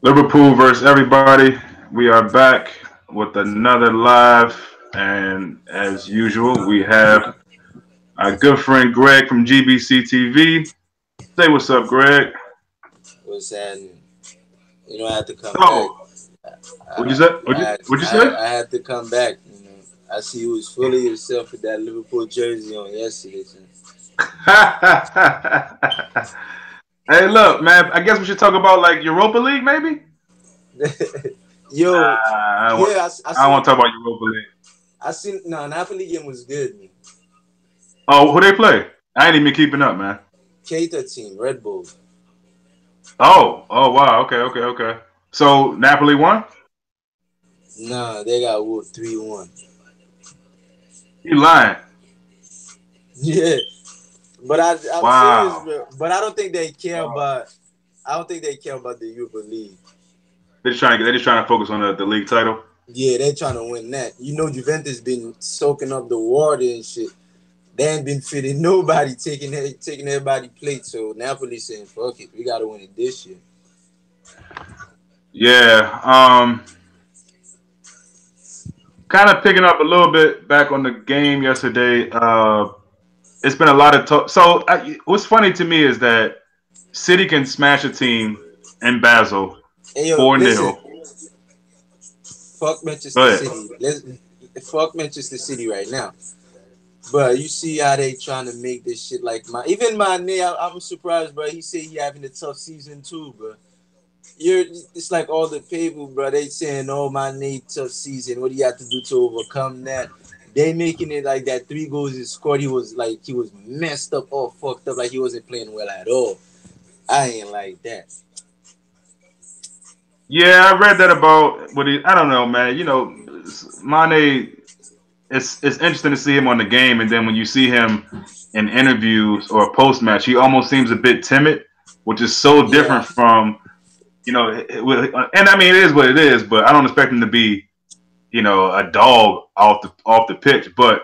Liverpool versus everybody. We are back with another live, and as usual, we have our good friend Greg from GBctv. Say what's up, Greg. Was happening. I had to come back. So, what'd you I, say? I, What'd you say? I had to come back. I see you was fully yourself with that Liverpool jersey on yesterday. Hey, look, man. I guess we should talk about like Europa League, maybe. Yo, I don't, yeah, I I don't seen. want to talk about Europa League. I seen. No, Napoli game was good, man. Oh, who they play? I ain't even keeping up, man. Keita team, Red Bull. Oh, wow. Okay. So Napoli won. Nah, they got whooped 3-1. You lying? Yeah, but I'm serious, Wow. bro. But I don't think they care about. I don't think they care about the Europa League. They're just trying to focus on the league title. Yeah, they trying to win that. Juventus been soaking up the water and shit. They ain't been fitting nobody, taking everybody plate. So Napoli saying, "Fuck it, we gotta win it this year." Yeah. Kind of picking up a little bit back on the game yesterday. It's been a lot of talk. So what's funny to me is that City can smash a team in Basel Hey yo, 4-0. listen, fuck Manchester Go ahead. City. Let's fuck Manchester City right now. But you see how they trying to make this shit like my even my name. I'm surprised, bro. He said he having a tough season too, bro. You're it's like all the people, bro. They saying, "Oh, my name tough season. What do you have to do to overcome that?" They making it like that. 3 goals he scored. He was messed up, all fucked up, like he wasn't playing well at all. I ain't like that. Yeah, I read that about what he. I don't know, man. Mane. It's interesting to see him on the game, and then when you see him in interviews or post match, he almost seems a bit timid, which is so Yeah, different from and I mean it is what it is, but I don't expect him to be a dog off the pitch, but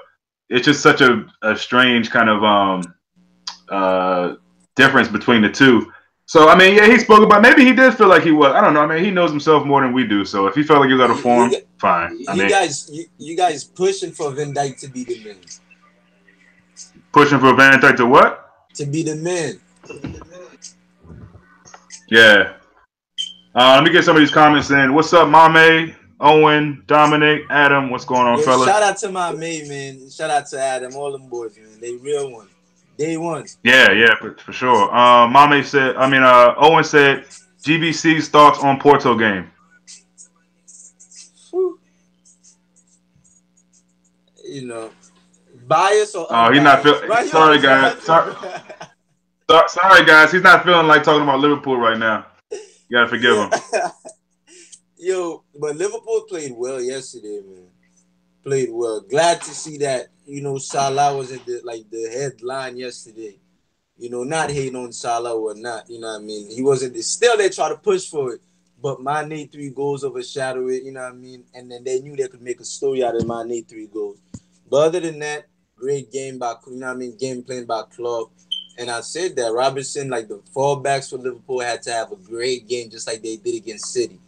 it's just such a strange kind of uh, difference between the two. So I mean, yeah, he spoke about maybe he did feel like he was. I don't know. I mean, he knows himself more than we do. So if he felt like he was out of you, you, form, gu- fine. I you mean, guys, you guys pushing for Van Dijk to be the man, pushing for Van Dijk to what? to be the man. Yeah. Let me get some of these comments in. What's up, Mame, Owen, Dominic, Adam? What's going on, Yo, shout fellas? out to my mate, man. Shout out to Adam, all them boys, man. They real one. Day one. Yeah, for sure. Mame said. I mean, Owen said GBC's thoughts on Porto game. Whew. You know, biased or He's not feel. unbiased. Right? You Sorry, understand? guys. Sorry, guys. He's not feeling like talking about Liverpool right now. You gotta forgive Yeah. him. Yo, but Liverpool played well yesterday, man. Played well. Glad to see that. Salah was at the headline yesterday. Not hating on Salah or not. You know what I mean? He wasn't. Still, they try to push for it, but Mane 3 goals overshadow it. You know what I mean? And then they knew they could make a story out of Mane 3 goals. But other than that, great game by game playing by club. And I said that Robertson, like the fallbacks for Liverpool, had to have a great game, just like they did against City,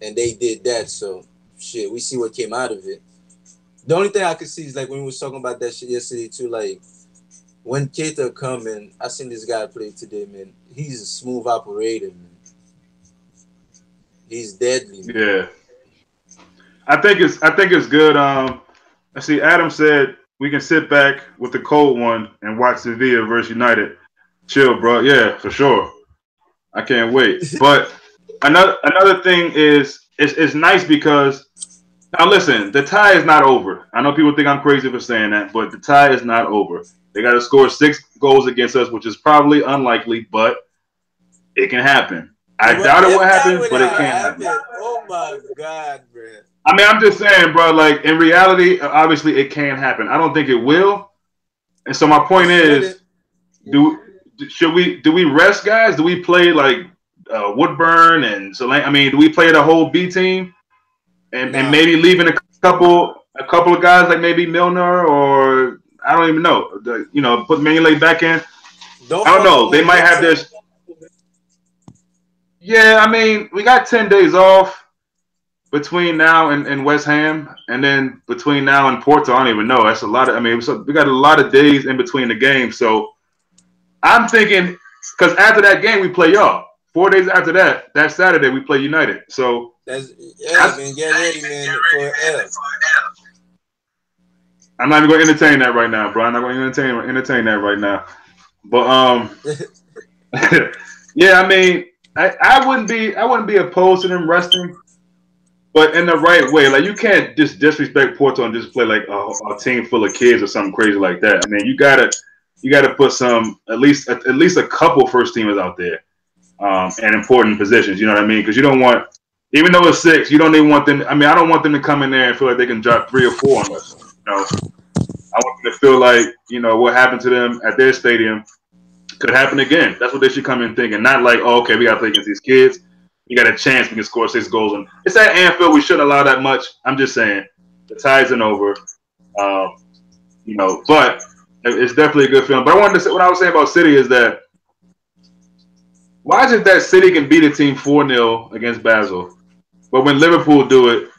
and they did that. So shit, we see what came out of it. The only thing I could see is like when we was talking about that shit yesterday too, like when Keita come in, I seen this guy play today, man. He's a smooth operator, man. He's deadly, man. Yeah, I think it's good. I see. Adam said we can sit back with the cold one and watch Sevilla versus United. Chill, bro. Yeah, for sure. I can't wait. But another thing is it's nice because now listen, the tie is not over. I know people think I'm crazy for saying that, but the tie is not over. They got to score 6 goals against us, which is probably unlikely, but it can happen. I But doubt it will if that happen, would but it have can happen. happened, oh my god, bro. I mean, I'm just saying, bro. Like in reality, obviously, it can happen. I don't think it will. And so my It point shouldn't. is, do do we rest guys? Do we play like Woodburn and Solange? I mean, do we play the whole B team and Nah. maybe leaving a couple of guys like maybe Milner or I don't even know. Put Manuel back in. Don't I don't fuck up know. They on might have Vincent. this. Yeah, I mean, we got 10 days off between now and West Ham, and then between now and Porto, I don't even know. That's a lot of. I mean, we got a lot of days in between the games, so I'm thinking because after that game we play y'all. 4 days after that, that Saturday we play United. So man, get ready, man, for L. I'm not even going to entertain that right now, bro. I'm not going to entertain that right now. But yeah, I mean, I wouldn't be opposed to them resting, but in the right way. Like you can't just disrespect Porto and just play like a team full of kids or something crazy like that. I mean, you gotta put some at least a couple first teamers out there in important positions. You know what I mean? Because you don't want, even though it's 6, you don't even want them. I mean, I don't want them to come in there and feel like they can drop 3 or 4 on us. You know, I want them to feel like what happened to them at their stadium could happen again. That's what they should come in thinking. Not like, oh, okay, we got to play against these kids. We got a chance we can score 6 goals. And it's at Anfield. We shouldn't allow that much. I'm just saying the tie isn't over. But it's definitely a good feeling. But I wanted to say, what I was saying about City is that why is it that City can beat a team 4-0 against Basel, but when Liverpool do it,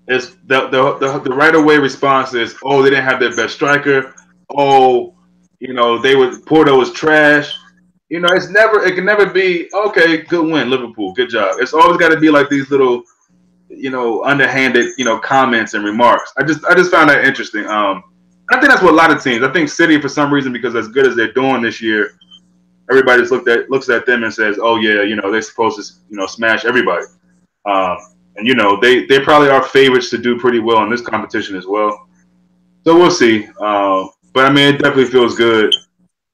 it's the right away response is, oh, they didn't have their best striker. Oh, Porto was trash. It can never be, okay, good win, Liverpool, good job. It's always got to be like these little, underhanded, comments and remarks. I just found that interesting. I think that's what a lot of teams. I think City, for some reason, because as good as they're doing this year, everybody just looks at them and says, oh yeah, they're supposed to, smash everybody. And they probably are favorites to do pretty well in this competition as well. So we'll see. But I mean, it definitely feels good.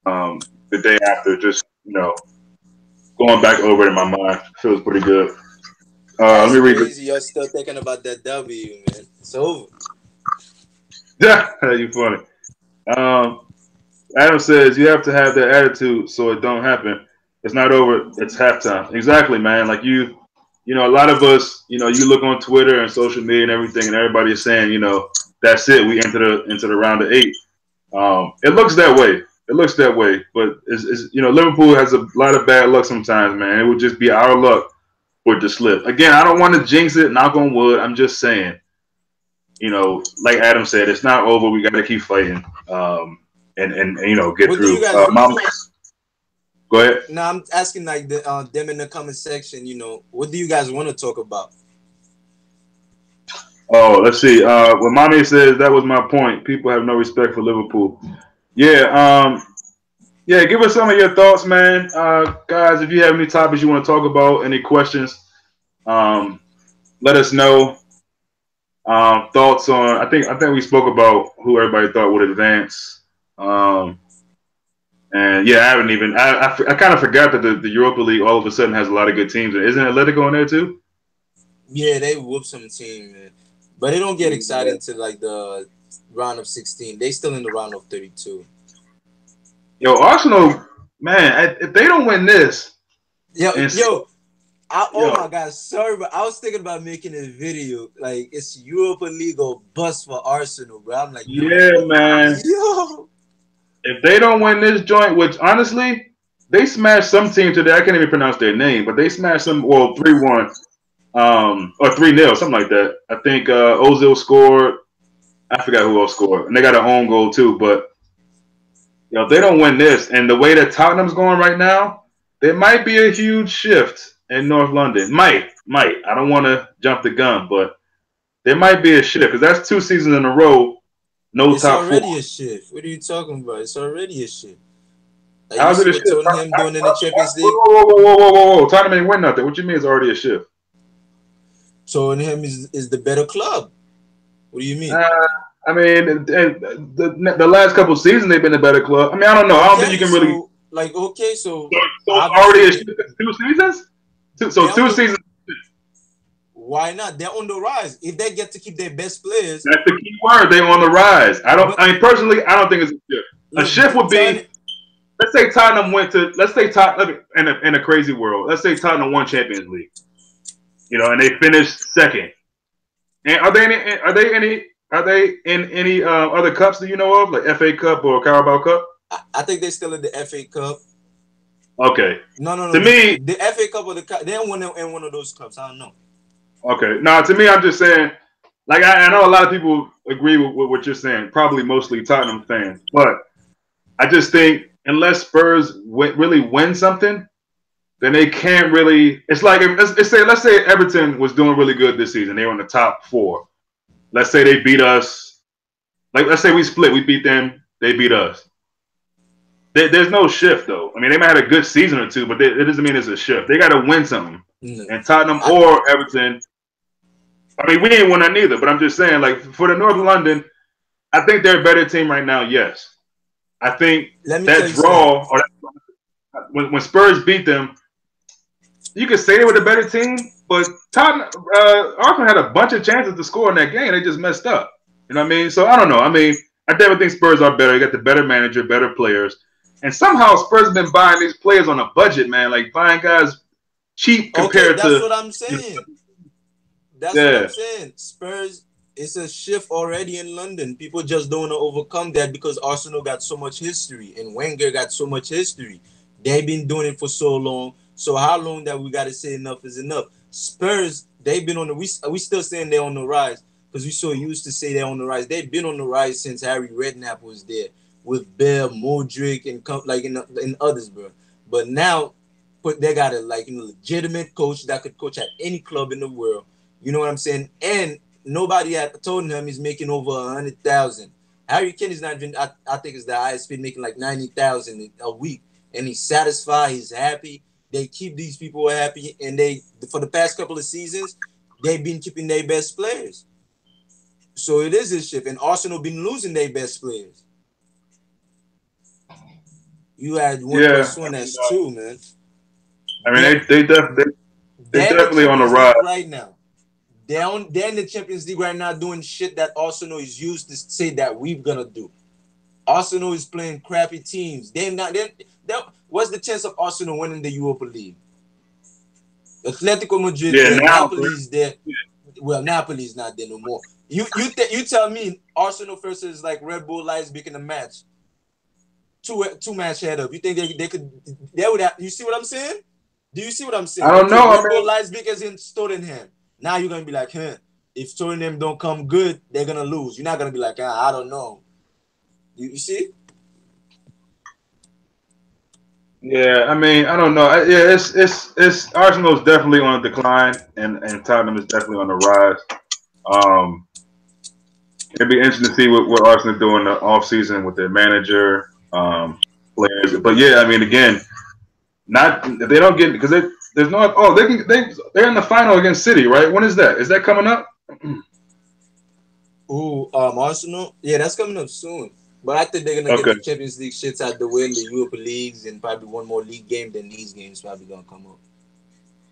The day after, just going back over it in my mind, feels pretty good. Let me read crazy. You're still thinking about that W, man. It's over. Yeah, you funny. Adam says you have to have that attitude so it don't happen. It's not over. It's halftime. Exactly, man. Like a lot of us, you look on Twitter and social media and everything, and everybody is saying, that's it. We enter the round of 8. It looks that way. It looks that way. But Liverpool has a lot of bad luck sometimes, man. It would just be our luck for it to slip. Again, I don't want to jinx it. Knock on wood. I'm just saying. Like Adam said, it's not over. We got to keep fighting. And get through. Go ahead. No, I'm asking like them in the comment section. What do you guys want to talk about? Oh, let's see. What Mommy says, that was my point. People have no respect for Liverpool. Yeah. Yeah. Give us some of your thoughts, man. Guys, if you have any topics you want to talk about, any questions, let us know. Thoughts on? I think we spoke about who everybody thought would advance. And yeah, I haven't even. I kind of forgot that the Europa League all of a sudden has a lot of good teams. Isn't Atletico in there too? Yeah, they whoop some team, man. But they don't get excited until like the round of 16. They still in the round of 32. Yo, Arsenal, man, if they don't win this, oh my God, sorry, but I was thinking about making a video like it's Europa League or bust for Arsenal, bro. I'm like, yeah, man. Yo. If they don't win this joint, which honestly, they smashed some team today. I can't even pronounce their name, but they smashed them. Well, 3-1, or 3-0, something like that. I think Ozil scored. I forgot who else scored, and they got an own goal too. But if they don't win this, and the way that Tottenham's going right now, there might be a huge shift in North London. Might. I don't want to jump the gun, but there might be a shift because that's 2 seasons in a row. No it's top 4. It's already a shift. What are you talking about? It's already a shift. Like how's it a shift? Tottenham doing in the Champions League. Whoa. Tottenham ain't win nothing. What you mean it's already a shift? Tottenham is the better club. What do you mean? I mean, the last couple of seasons they've been a better club. I mean, I don't know. I don't think you can really. So already a shift in 2 seasons. 2 seasons. Why not? They're on the rise. If they get to keep their best players, that's the key word. They're on the rise. I mean, personally, I don't think it's a shift. A shift would be. Let's say Tottenham went to. Let's say Tottenham in a crazy world. Let's say Tottenham won Champions League. And they finished second. And are they in any other cups that you know of, like FA Cup or Carabao Cup? I think they're still in the FA Cup. Okay. No. To me, the FA Cup or they don't win in one of those cups. I don't know. okay. No, to me, I'm just saying. Like I know a lot of people agree with what you're saying. Probably mostly Tottenham fans, but I just think unless Spurs really win something, then they can't really. It's like let's say Everton was doing really good this season. They were in the top 4. Let's say they beat us. Like let's say we split. We beat them. They beat us. There's no shift though. I mean, they might have a good season or two, but it doesn't mean it's a shift. They got to win something. And Tottenham or Everton. I mean, we ain't won that neither. But I'm just saying, like for the North London, I think they're a better team right now. Yes, I think that draw or when Spurs beat them, you could say they were the better team, but Tottenham, Arsenal had a bunch of chances to score in that game. They just messed up. You know what I mean? So I don't know. I mean, I definitely think Spurs are better. You got the better manager, better players. And somehow Spurs have been buying these players on a budget, man. Like buying guys cheap compared to. That's what I'm saying. That's what I'm saying. Spurs, it's a shift already in London. People just don't want to overcome that because Arsenal got so much history and Wenger got so much history. They've been doing it for so long. So how long that we got to say enough is enough? Spurs, they've been on the. We still saying they're on the rise because we so used to say they're on the rise. They've been on the rise since Harry Redknapp was there with Bell, Modric, and others, bro. But now, they got a legitimate coach that could coach at any club in the world. You know what I'm saying? And nobody at Tottenham is making over 100,000. Harry Kane is not even. I think it's the highest been making like 90,000 a week, and he's satisfied. He's happy. They keep these people happy, and they for the past couple of seasons, they've been keeping their best players. So it is a shift, and Arsenal been losing their best players. You had one plus one, that's two, man. I mean, they definitely on the rise right now. They're in the Champions League right now doing shit that Arsenal is used to say that we're gonna do. Arsenal is playing crappy teams. What's the chance of Arsenal winning the Europa League? Atletico Madrid, Napoli's there. Well, Napoli's not there no more. You tell me Arsenal versus like Red Bull Leipzig in a match. Two match head up. You think they would have? You see what I'm saying? Do you see what I'm saying? I don't know. Red Bull Leipzig is in Tottenham. Now you're gonna be like, if Tottenham don't come good, they're gonna lose. You're not gonna be like, I don't know. You see? Yeah, I mean, I don't know. It's Arsenal's definitely on a decline, and Tottenham is definitely on the rise. It'd be interesting to see what Arsenal do in the offseason with their manager, players. But yeah, I mean, again, they don't get because there's no they're in the final against City, right? When is that? Is that coming up? Arsenal? Yeah, that's coming up soon. But I think they're gonna get the Champions League shits out the way in the Europa Leagues and probably one more league game. Then these games probably gonna come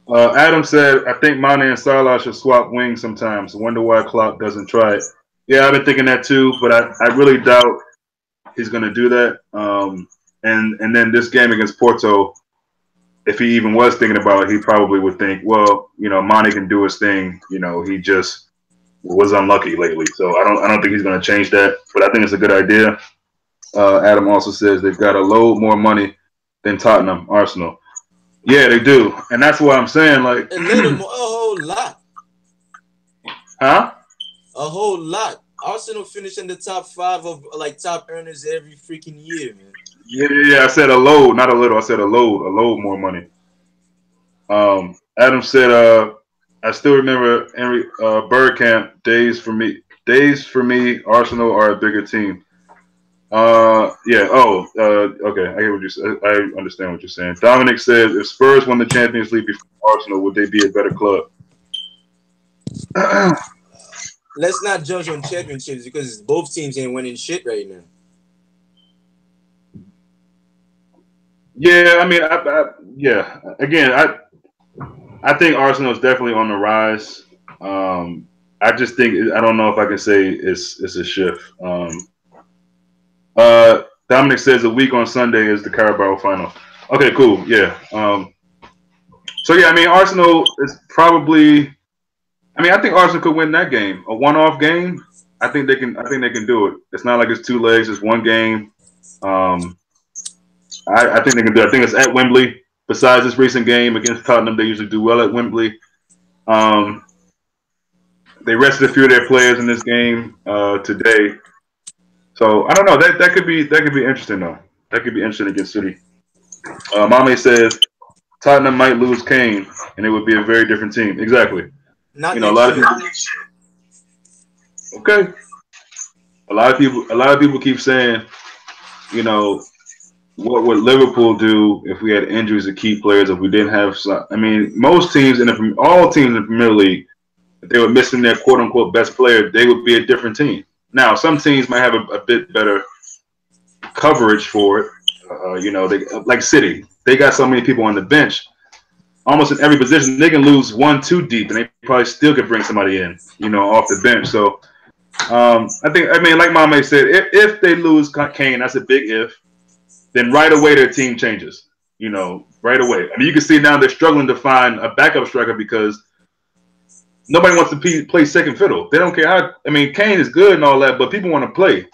up. Adam said, I think Mane and Salah should swap wings sometimes. I wonder why Klopp doesn't try it. Yeah, I've been thinking that too, but I really doubt he's gonna do that. And then this game against Porto, if he even was thinking about it, he probably would think, well, Mane can do his thing. He just was unlucky lately, so I don't think he's going to change that. But I think it's a good idea. Adam also says they've got a load more money than Tottenham, Arsenal. Yeah, they do, and that's what I'm saying. Like a little more, a whole lot. Huh? A whole lot. Arsenal finished in the top 5 of top earners every freaking year, man. Yeah. I said a load, not a little. I said a load more money. Adam said, I still remember Henry Bergkamp days for me. Arsenal are a bigger team. Yeah. Okay. I hear what you said. I understand what you're saying. Dominic says, if Spurs won the Champions League before Arsenal, would they be a better club? Let's not judge on championships because both teams ain't winning shit right now. Yeah, I mean, yeah. Again, I think Arsenal is definitely on the rise. I just think I don't know if I can say it's a shift. Dominic says a week on Sunday is the Carabao final. Okay, cool. Yeah. So yeah, I mean, Arsenal is probably. I mean, I think Arsenal could win that game. A one-off game. I think they can do it. It's not like it's 2 legs. It's one game. I think they can do it. I think it's at Wembley. Besides this recent game against Tottenham, they usually do well at Wembley. They rested a few of their players in this game today. So I don't know. That could be interesting though. That could be interesting against City. Mame says Tottenham might lose Kane, and it would be a very different team. Exactly. Not A next lot of year. people. Okay. A lot of people keep saying, what would Liverpool do if we had injuries of key players? If we didn't have, I mean, most teams all teams in the Premier League, if they were missing their quote unquote best player, they would be a different team. Now, some teams might have a bit better coverage for it. They, like City, they got so many people on the bench. Almost in every position, they can lose 1-2 deep, and they probably still could bring somebody in, off the bench. So, like Mame said, if they lose Kane, that's a big if. Then right away their team changes. Right away. I mean, you can see now they're struggling to find a backup striker because nobody wants to play second fiddle. They don't care how. I mean, Kane is good and all that, but people want to play.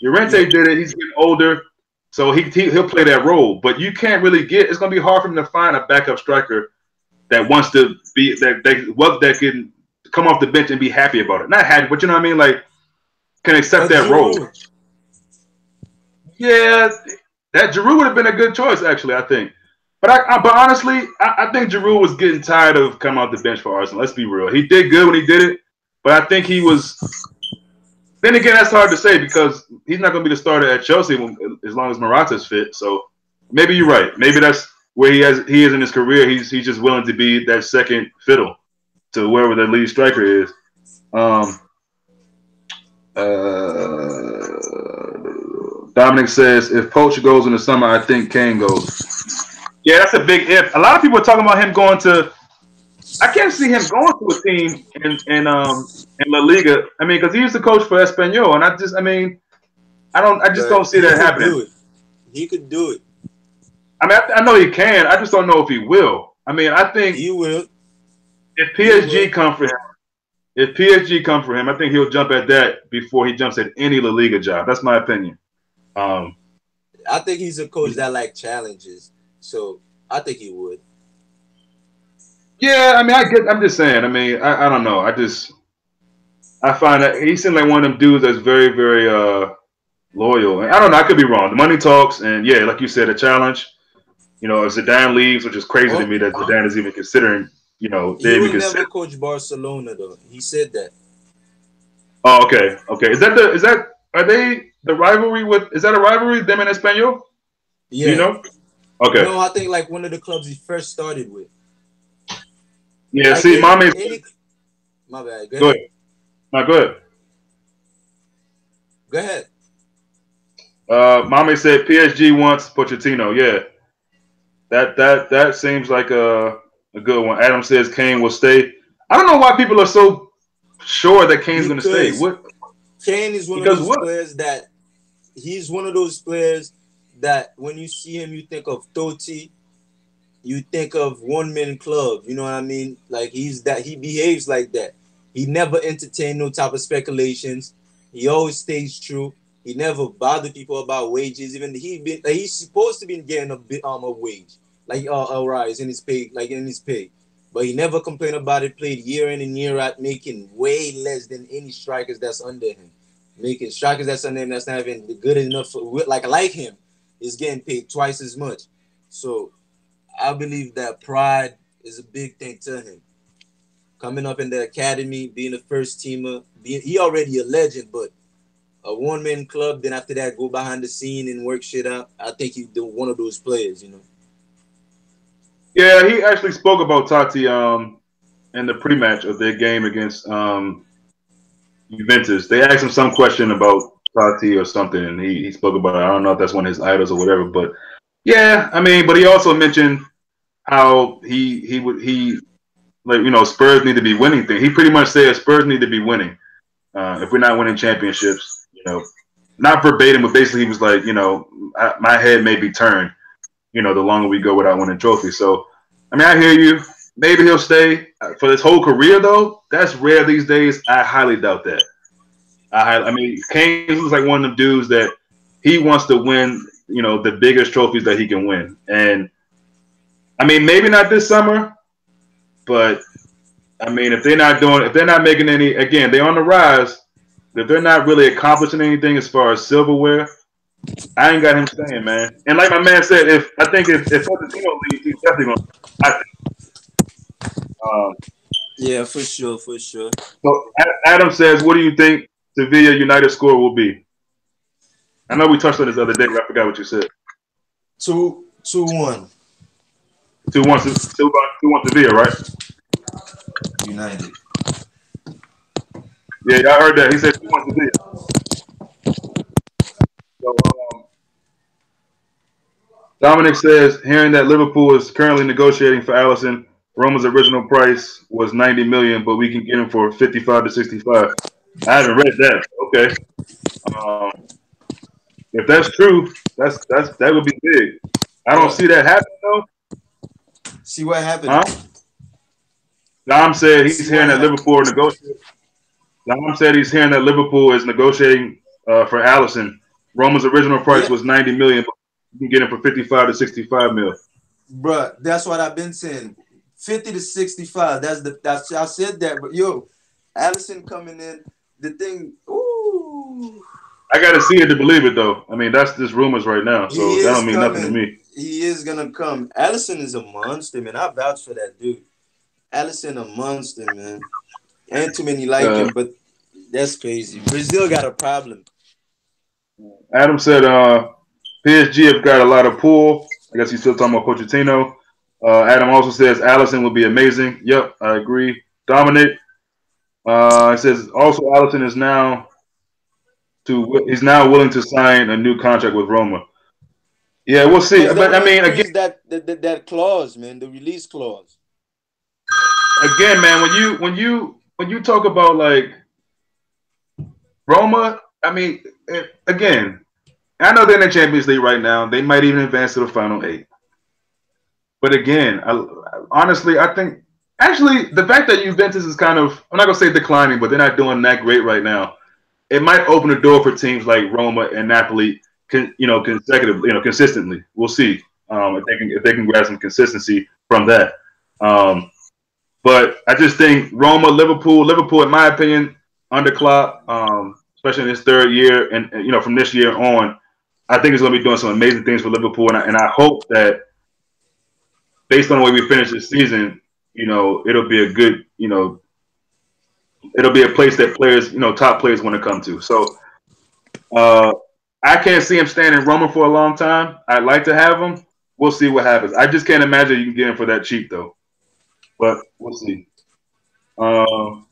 Llorente did it. He's getting older, so he'll play that role. But you can't really it's going to be hard for him to find a backup striker that wants to be that can come off the bench and be happy about it. Not happy, but you know what I mean. Like can accept that role. Yeah, that Giroud would have been a good choice actually. I think. But honestly, I think Giroud was getting tired of coming off the bench for Arsenal. Let's be real. He did good when he did it, but I think he was. Then again, that's hard to say because he's not going to be the starter at Chelsea as long as Morata's fit. So maybe you're right. Maybe that's where he is in his career. He's just willing to be that second fiddle to wherever the lead striker is. Dominic says if Poach goes in the summer, I think Kane goes. Yeah, that's a big if. A lot of people are talking about him going to. I can't see him going to a team in La Liga. I mean, because he used to coach for Espanyol, and I just don't see that happening. He could do it. I mean, I know he can. I just don't know if he will. I mean, I think he will. If PSG come for him, I think he'll jump at that before he jumps at any La Liga job. That's my opinion. I think he's a coach that like challenges, so I think he would. Yeah, I mean, I'm just saying. I mean, I don't know. I find that he seems like one of them dudes that's very, very loyal. And I don't know. I could be wrong. The money talks, and yeah, like you said, a challenge. If Zidane leaves, which is crazy to me that Zidane is even considering. He will never coach Barcelona, though. He said that. Oh, okay. Are they the rivalry with? Is that a rivalry them and Espanyol? Yeah. Do you know? Okay. No, I think like one of the clubs he first started with. Yeah, like see, my bad. Go ahead. No, go ahead. Go ahead. Mame said PSG wants Pochettino. Yeah, that seems like a good one. Adam says Kane will stay. I don't know why people are so sure that Kane's going to stay. What? Kane is one of those players that he's one of those players that when you see him, you think of Totti. You think of one-man club, you know what I mean? Like he behaves like that. He never entertained no type of speculations. He always stays true. He never bothered people about wages. Even he's supposed to be getting a bit of wage, like a rise in his pay, But he never complained about it. Played year in and year out, making way less than any strikers that's under him. Making strikers that's under him that's not even good enough for like him is getting paid twice as much. So I believe that pride is a big thing to him. Coming up in the academy, being a first teamer, he already a legend, but a one-man club, then after that, go behind the scene and work shit out. I think he's one of those players, Yeah, he actually spoke about Totti in the pre-match of their game against Juventus. They asked him some question about Totti or something, and he spoke about it. I don't know if that's one of his idols or whatever, but yeah, I mean, but he also mentioned how Spurs need to be winning things. He pretty much said Spurs need to be winning. If we're not winning championships, not verbatim, but basically he was like, my head may be turned, the longer we go without winning trophies. So, I mean, I hear you. Maybe he'll stay for his whole career, though. That's rare these days. I highly doubt that. I mean, Kane looks like one of them dudes that he wants to win the biggest trophies that he can win. And I mean, maybe not this summer, but I mean, if they're not making any, again, they're on the rise. If they're not really accomplishing anything as far as silverware, I ain't got him staying, man. And like my man said, if Pochettino leaves, he's definitely going. I think. Yeah, for sure. So Adam says, "What do you think Sevilla United score will be?" I know we touched on this the other day, but I forgot what you said. 2-1. 2-1 Sevilla, right? United. Yeah, I heard that. He said 2-1 Sevilla. So, Dominic says, hearing that Liverpool is currently negotiating for Alisson, Roma's original price was 90 million, but we can get him for 55 to 65. I haven't read that. Okay. If that's true, that would be big. I don't see that happening though. See what happened? Huh? Dom said he's hearing that Liverpool negotiating. Dom said he's hearing that Liverpool is negotiating for Alisson. Roma's original price was 90 million, but you can get him for 55 to 65 mil. Bruh, that's what I've been saying. 50 to 65. That's I said that, but yo, Alisson coming in, the thing. Ooh. I gotta see it to believe it though. I mean, that's just rumors right now, so that don't mean nothing to me. He is gonna come. Alisson is a monster, man. I vouch for that dude. Alisson a monster, man. Ain't too many like him, but that's crazy. Brazil got a problem. Adam said PSG have got a lot of pull. I guess he's still talking about Pochettino. Adam also says Alisson will be amazing. Yep, I agree. Dominic says also Alisson is now willing to sign a new contract with Roma. Yeah, we'll see. But I mean, again, that clause, man, the release clause. Again, man, when you talk about like Roma, I mean, again, I know they're in the Champions League right now. They might even advance to the final 8. But again, honestly, I think actually the fact that Juventus is kind of, I'm not gonna say declining, but they're not doing that great right now. It might open the door for teams like Roma and Napoli, consistently. We'll see if they can grab some consistency from that. But I just think Roma, Liverpool, in my opinion, under Klopp, especially in his third year, and from this year on, I think it's going to be doing some amazing things for Liverpool, and I hope that based on the way we finish this season, it'll be a good, it'll be a place that players, top players want to come to. So I can't see him staying in Roma for a long time. I'd like to have him. We'll see what happens. I just can't imagine you can get him for that cheap though. But we'll see. Mommy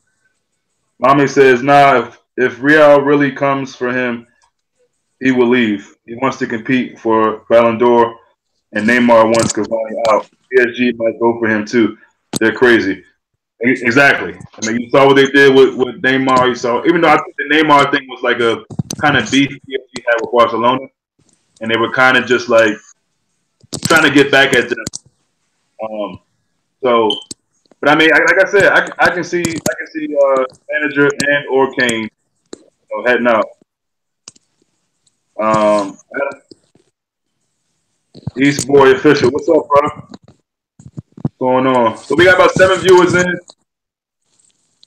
says, nah, if Real really comes for him, he will leave. He wants to compete for Ballon d'Or, and Neymar wants Cavani out. PSG might go for him too. They're crazy. Exactly. I mean, you saw what they did with Neymar. You saw, even though I think the Neymar thing was like a kind of beef PSG had with Barcelona, and they were kind of just like trying to get back at them. But I mean, like I said, I can see manager and or Kane heading out. East Boy official, what's up, bro? What's going on? So we got about 7 viewers in.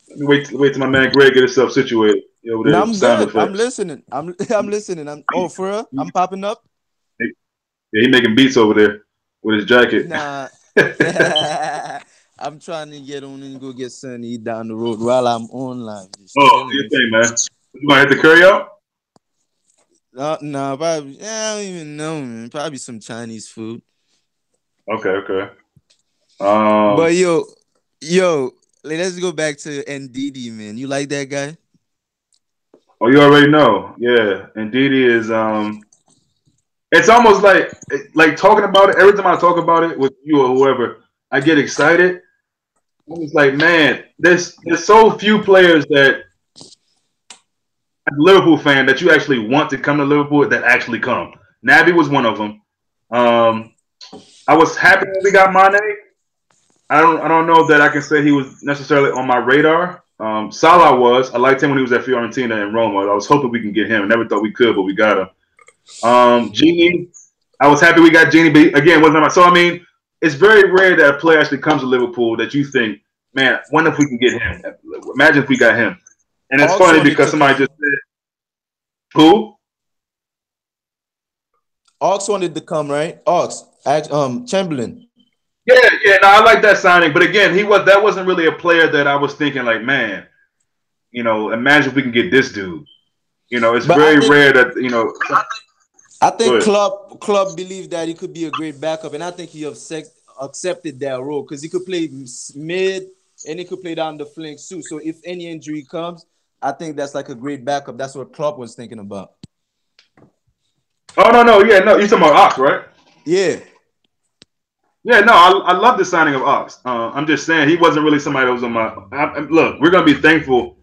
Let me wait till my man Greg get himself situated. No, I'm good. I'm listening. I'm listening. For real? I'm popping up. Yeah, he making beats over there with his jacket. Nah. I'm trying to get on and go get Sonny down the road while I'm online. You think, man? You gonna hit the curry out? No, probably. I don't even know, man. Probably some Chinese food. Okay. But yo, let's go back to Ndidi, man. You like that guy? Oh, you already know. Yeah, Ndidi is it's almost like talking about it. Every time I talk about it with you or whoever, I get excited. It's like, man, there's so few players that as a Liverpool fan that you actually want to come to Liverpool that actually come. Naby was one of them. I was happy that we got Mane. I don't know that I can say he was necessarily on my radar. Salah was. I liked him when he was at Fiorentina and Roma. I was hoping we can get him. I never thought we could, but we got him. Gini, I was happy we got Genie, but again, wasn't my. So I mean, it's very rare that a player actually comes to Liverpool that you think, man, wonder if we can get him. Imagine if we got him. And it's Hawks funny wanted because to somebody come. just said, "Who?" Hawks wanted to come, right? Hawks, Chamberlain. Yeah. No, I like that signing, but again, that wasn't really a player that I was thinking like, man, imagine if we can get this dude. It's But I very think rare that I Go think ahead. Club believed that he could be a great backup, and I think he accepted that role because he could play mid and he could play down the flanks too. So if any injury comes, I think that's like a great backup. That's what Klopp was thinking about. Oh no, yeah, no, you're talking about Ox, right? Yeah. Yeah, no, I love the signing of Ox. I'm just saying he wasn't really somebody that was on my. Look, we're gonna be thankful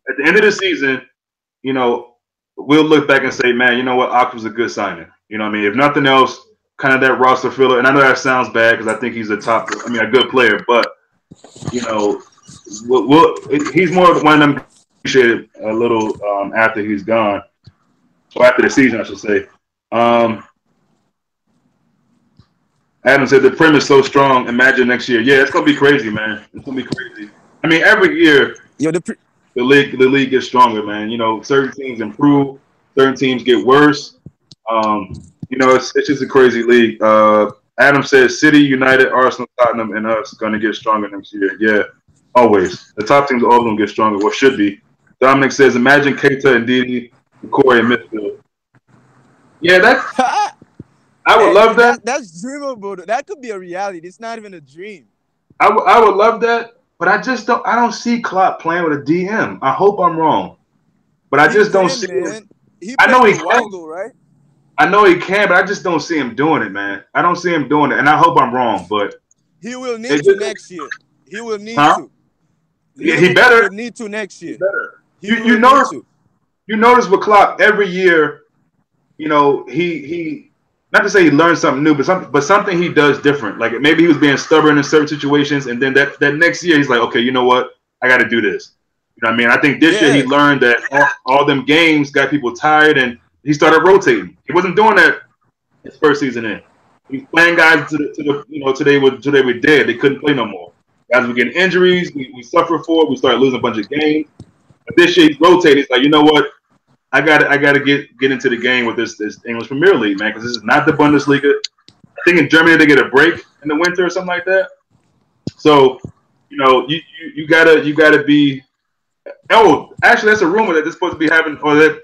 at the end of the season. We'll look back and say, man, you know what, Ox was a good signing. You know what I mean? If nothing else, kind of that roster filler. And I know that sounds bad because I think he's a good player, but you know, he's more of one of them appreciated a little after he's gone, or after the season, I should say. Adam said the Prem is so strong. Imagine next year. Yeah, it's gonna be crazy, man. It's gonna be crazy. I mean, every year Yo, the league gets stronger, man. Certain teams improve, certain teams get worse. It's just a crazy league. Adam says City, United, Arsenal, Tottenham, and us gonna get stronger next year. Yeah, always. The top teams are all gonna get stronger. What should be. Dominic says, imagine Keita and Didi, and Corey in midfield. Yeah, I would love that. That's dreamable. That could be a reality. It's not even a dream. I would love that, but I don't see Klopp playing with a DM. I hope I'm wrong, but I just don't see man. it. I know he can. Weigl, right? I know he can, but I just don't see him doing it, man. I don't see him doing it, and I hope I'm wrong, but he will need to next year. He will need to. Yeah, he better. He will need to next year. You notice with Klopp every year, he not to say he learns something new, but something he does different. Like maybe he was being stubborn in certain situations, and then that next year he's like, okay, you know what? I got to do this. You know what I mean? I think this year he learned that all them games got people tired, and he started rotating. He wasn't doing that his first season in. He was playing guys to the today were dead. They couldn't play no more. Guys were getting injuries. We suffered for it. We started losing a bunch of games. But this year he's rotating. He's like, you know what? I got to get into the game with this English Premier League, man, because this is not the Bundesliga. I think in Germany they get a break in the winter or something like that. So, you gotta be. Oh, actually, that's a rumor that they're supposed to be having, or that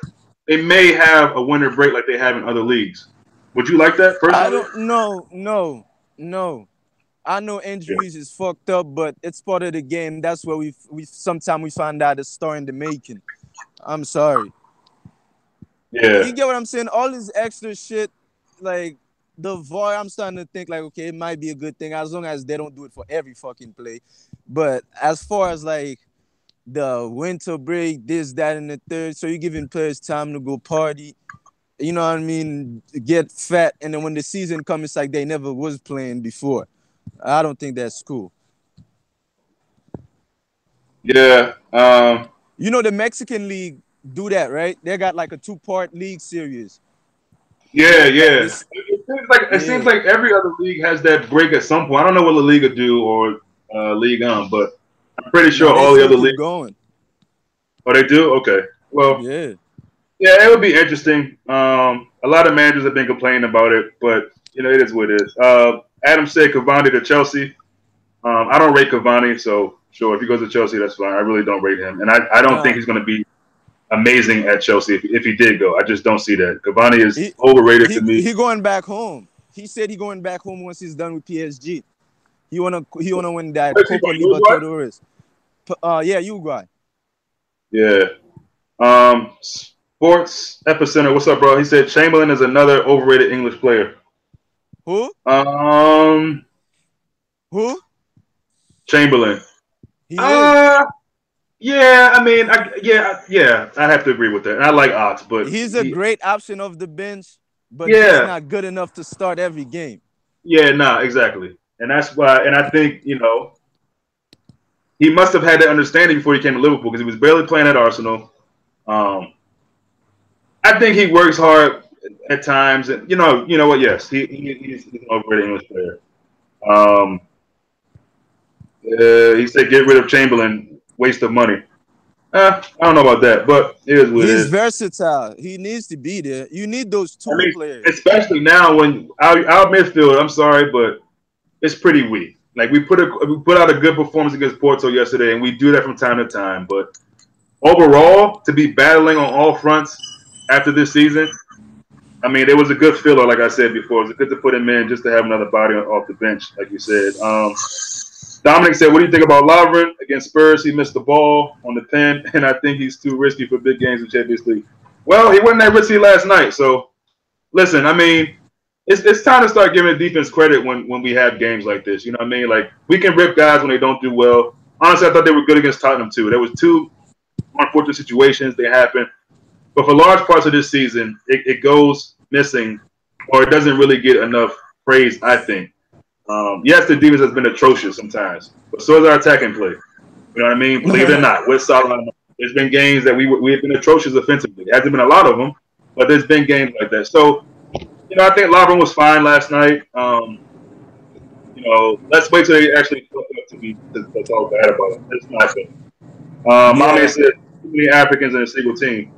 they may have a winter break like they have in other leagues. Would you like that personally? I don't. No. I know injuries is fucked up, but it's part of the game. That's where we sometimes we find out the story in the making. I'm sorry. Yeah. You get what I'm saying? All this extra shit, like the VAR, I'm starting to think like, okay, it might be a good thing as long as they don't do it for every fucking play. But as far as like the winter break, this, that, and the third, so you're giving players time to go party, you know what I mean, get fat, and then when the season comes, it's like they never was playing before. I don't think that's cool. Yeah. The Mexican league do that, right? They got like a 2-part league series. Yeah. It seems like every other league has that break at some point. I don't know what La Liga do or League On, but I'm pretty sure all the other leagues going. Oh, they do? Okay. Well, yeah, it would be interesting. A lot of managers have been complaining about it, but it is what it is. Adam said Cavani to Chelsea. I don't rate Cavani, so sure, if he goes to Chelsea, that's fine. I really don't rate him, and I don't think he's going to be amazing at Chelsea if he did go. I just don't see that. Cavani is overrated to me. He going back home. He said he going back home once he's done with PSG. He wanna win that Copa Libertadores. Yeah, Uruguay. Yeah. Sports Epicenter. What's up, bro? He said Chamberlain is another overrated English player. Who? Who? Chamberlain. He is. Yeah, I mean, I have to agree with that. And I like Ox, but he's a great option off the bench, but he's not good enough to start every game. Yeah, exactly. And that's why, and I think, he must have had that understanding before he came to Liverpool because he was barely playing at Arsenal. I think he works hard at times, and you know what? Yes, he's an overrated English player. Um, he said get rid of Chamberlain, waste of money. I don't know about that, but it is what it He's is. versatile. He needs to be there. You need those I tool mean, players. especially now when our midfield, I'm sorry, but it's pretty weak. Like we put out a good performance against Porto yesterday, and we do that from time to time. But overall, to be battling on all fronts after this season, I mean, it was a good filler, like I said before. It was good to put him in just to have another body off the bench, like you said. Dominic said, "What do you think about Lovren against Spurs? He missed the ball on the pen, and I think he's too risky for big games in Champions League." Well, he wasn't that risky last night, so listen. I mean, it's time to start giving defense credit when we have games like this. You know what I mean? Like we can rip guys when they don't do well. Honestly, I thought they were good against Tottenham too. There was two unfortunate situations that happened, but for large parts of this season, it goes missing, or it doesn't really get enough praise. I think. Yes, the defense has been atrocious sometimes, but so is our attacking play. You know what I mean? Believe it or not, we're solid. There's been games that we've been atrocious offensively. There hasn't been a lot of them, but there's been games like that. So, you know, I think Lovren was fine last night. You know, let's wait till they actually flip up to be to talk bad about it. It's not good. My man said too many Africans in a single team.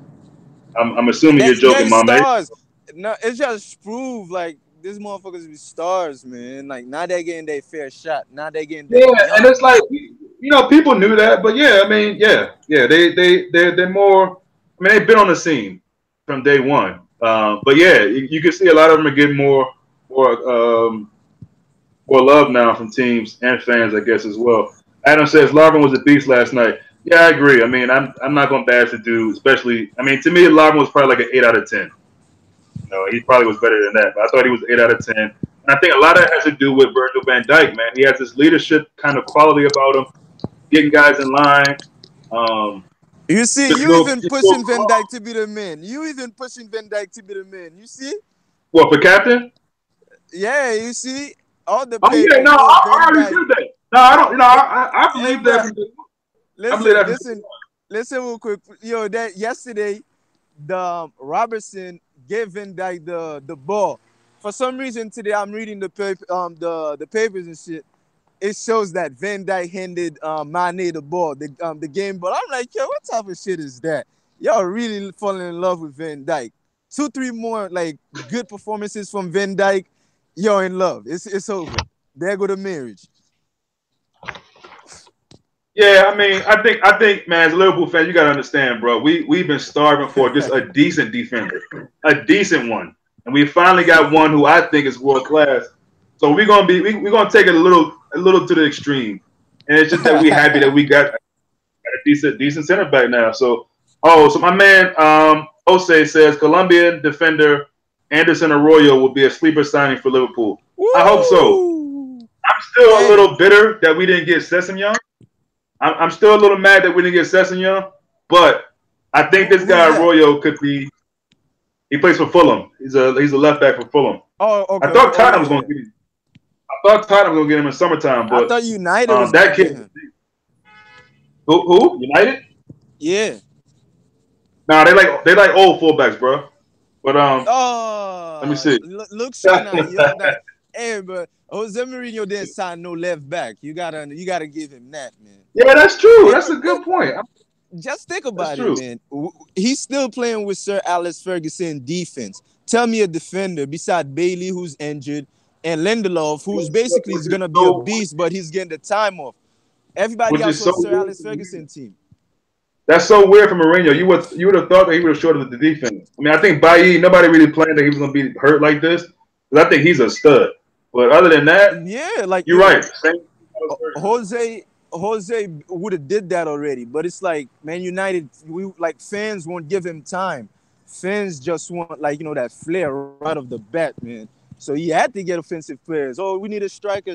I'm assuming you're joking, my man. Stars. No, it's just proof like these motherfuckers be stars, man. Like now they getting their fair shot. Now they getting their And it's like you know, people knew that, but yeah, I mean, they're more. I mean, they've been on the scene from day one. But yeah, you can see a lot of them are getting more love now from teams and fans, I guess, as well. Adam says Lovren was a beast last night. Yeah, I agree. I mean, I'm not going to bash the dude, especially. I mean, to me, Lovren was probably like an 8 out of 10. You know, he probably was better than that, but I thought he was 8 out of 10. And I think a lot of that has to do with Virgil van Dijk, man. He has this leadership kind of quality about him, getting guys in line. You see, you even pushing Van Dijk to be the man. You even pushing Van Dijk to be the man. You see? What, for captain? Yeah, you see? All the papers. Oh, yeah, no, I already said that. No, I don't. No, I believe that. Listen real quick. Yo, that yesterday, the Robertson gave Van Dijk the ball. For some reason today, I'm reading the papers and shit. It shows that Van Dijk handed Mane the ball, the game ball. I'm like, yo, what type of shit is that? Y'all really falling in love with Van Dijk. 2-3 more like good performances from Van Dijk. You're in love. It's over. There go the marriage. Yeah, I mean, I think, man, as a Liverpool fan, you gotta understand, bro. We've been starving for just a decent defender, a decent one, and we finally got one who I think is world class. So we're gonna take it a little to the extreme, and it's just that we're happy that we got a decent center back now. So my man Jose says Colombian defender Anderson Arroyo will be a sleeper signing for Liverpool. Woo! I hope so. I'm still a little bitter that we didn't get Sessegnon. I'm still a little mad that we didn't get Sessegnon, but I think this guy Arroyo could be. He plays for Fulham. He's a left back for Fulham. Oh, okay. I thought Tottenham was going to get him. I thought Tottenham was going to get him in summertime, but I thought United was that kid. Who? United? Yeah. Nah, they like old fullbacks, bro. But let me see. Look, Shana, hey, but Jose Mourinho didn't sign no left back. You gotta give him that, man. Yeah, that's true. That's a good point. Just think about it, man. He's still playing with Sir Alex Ferguson defense. Tell me a defender beside Bailey, who's injured, and Lindelof, who's basically is gonna be a beast, but he's getting the time off. Everybody else on Sir Alex Ferguson team. That's so weird for Mourinho. You would have thought that he would have shorted the defense. I mean, I think Bailly, nobody really planned that he was going to be hurt like this. Because I think he's a stud. But other than that, yeah, like you're right. Jose would have did that already. But it's like, Man United, fans won't give him time. Fans just want that flair right off the bat, man. So he had to get offensive players. Oh, we need a striker.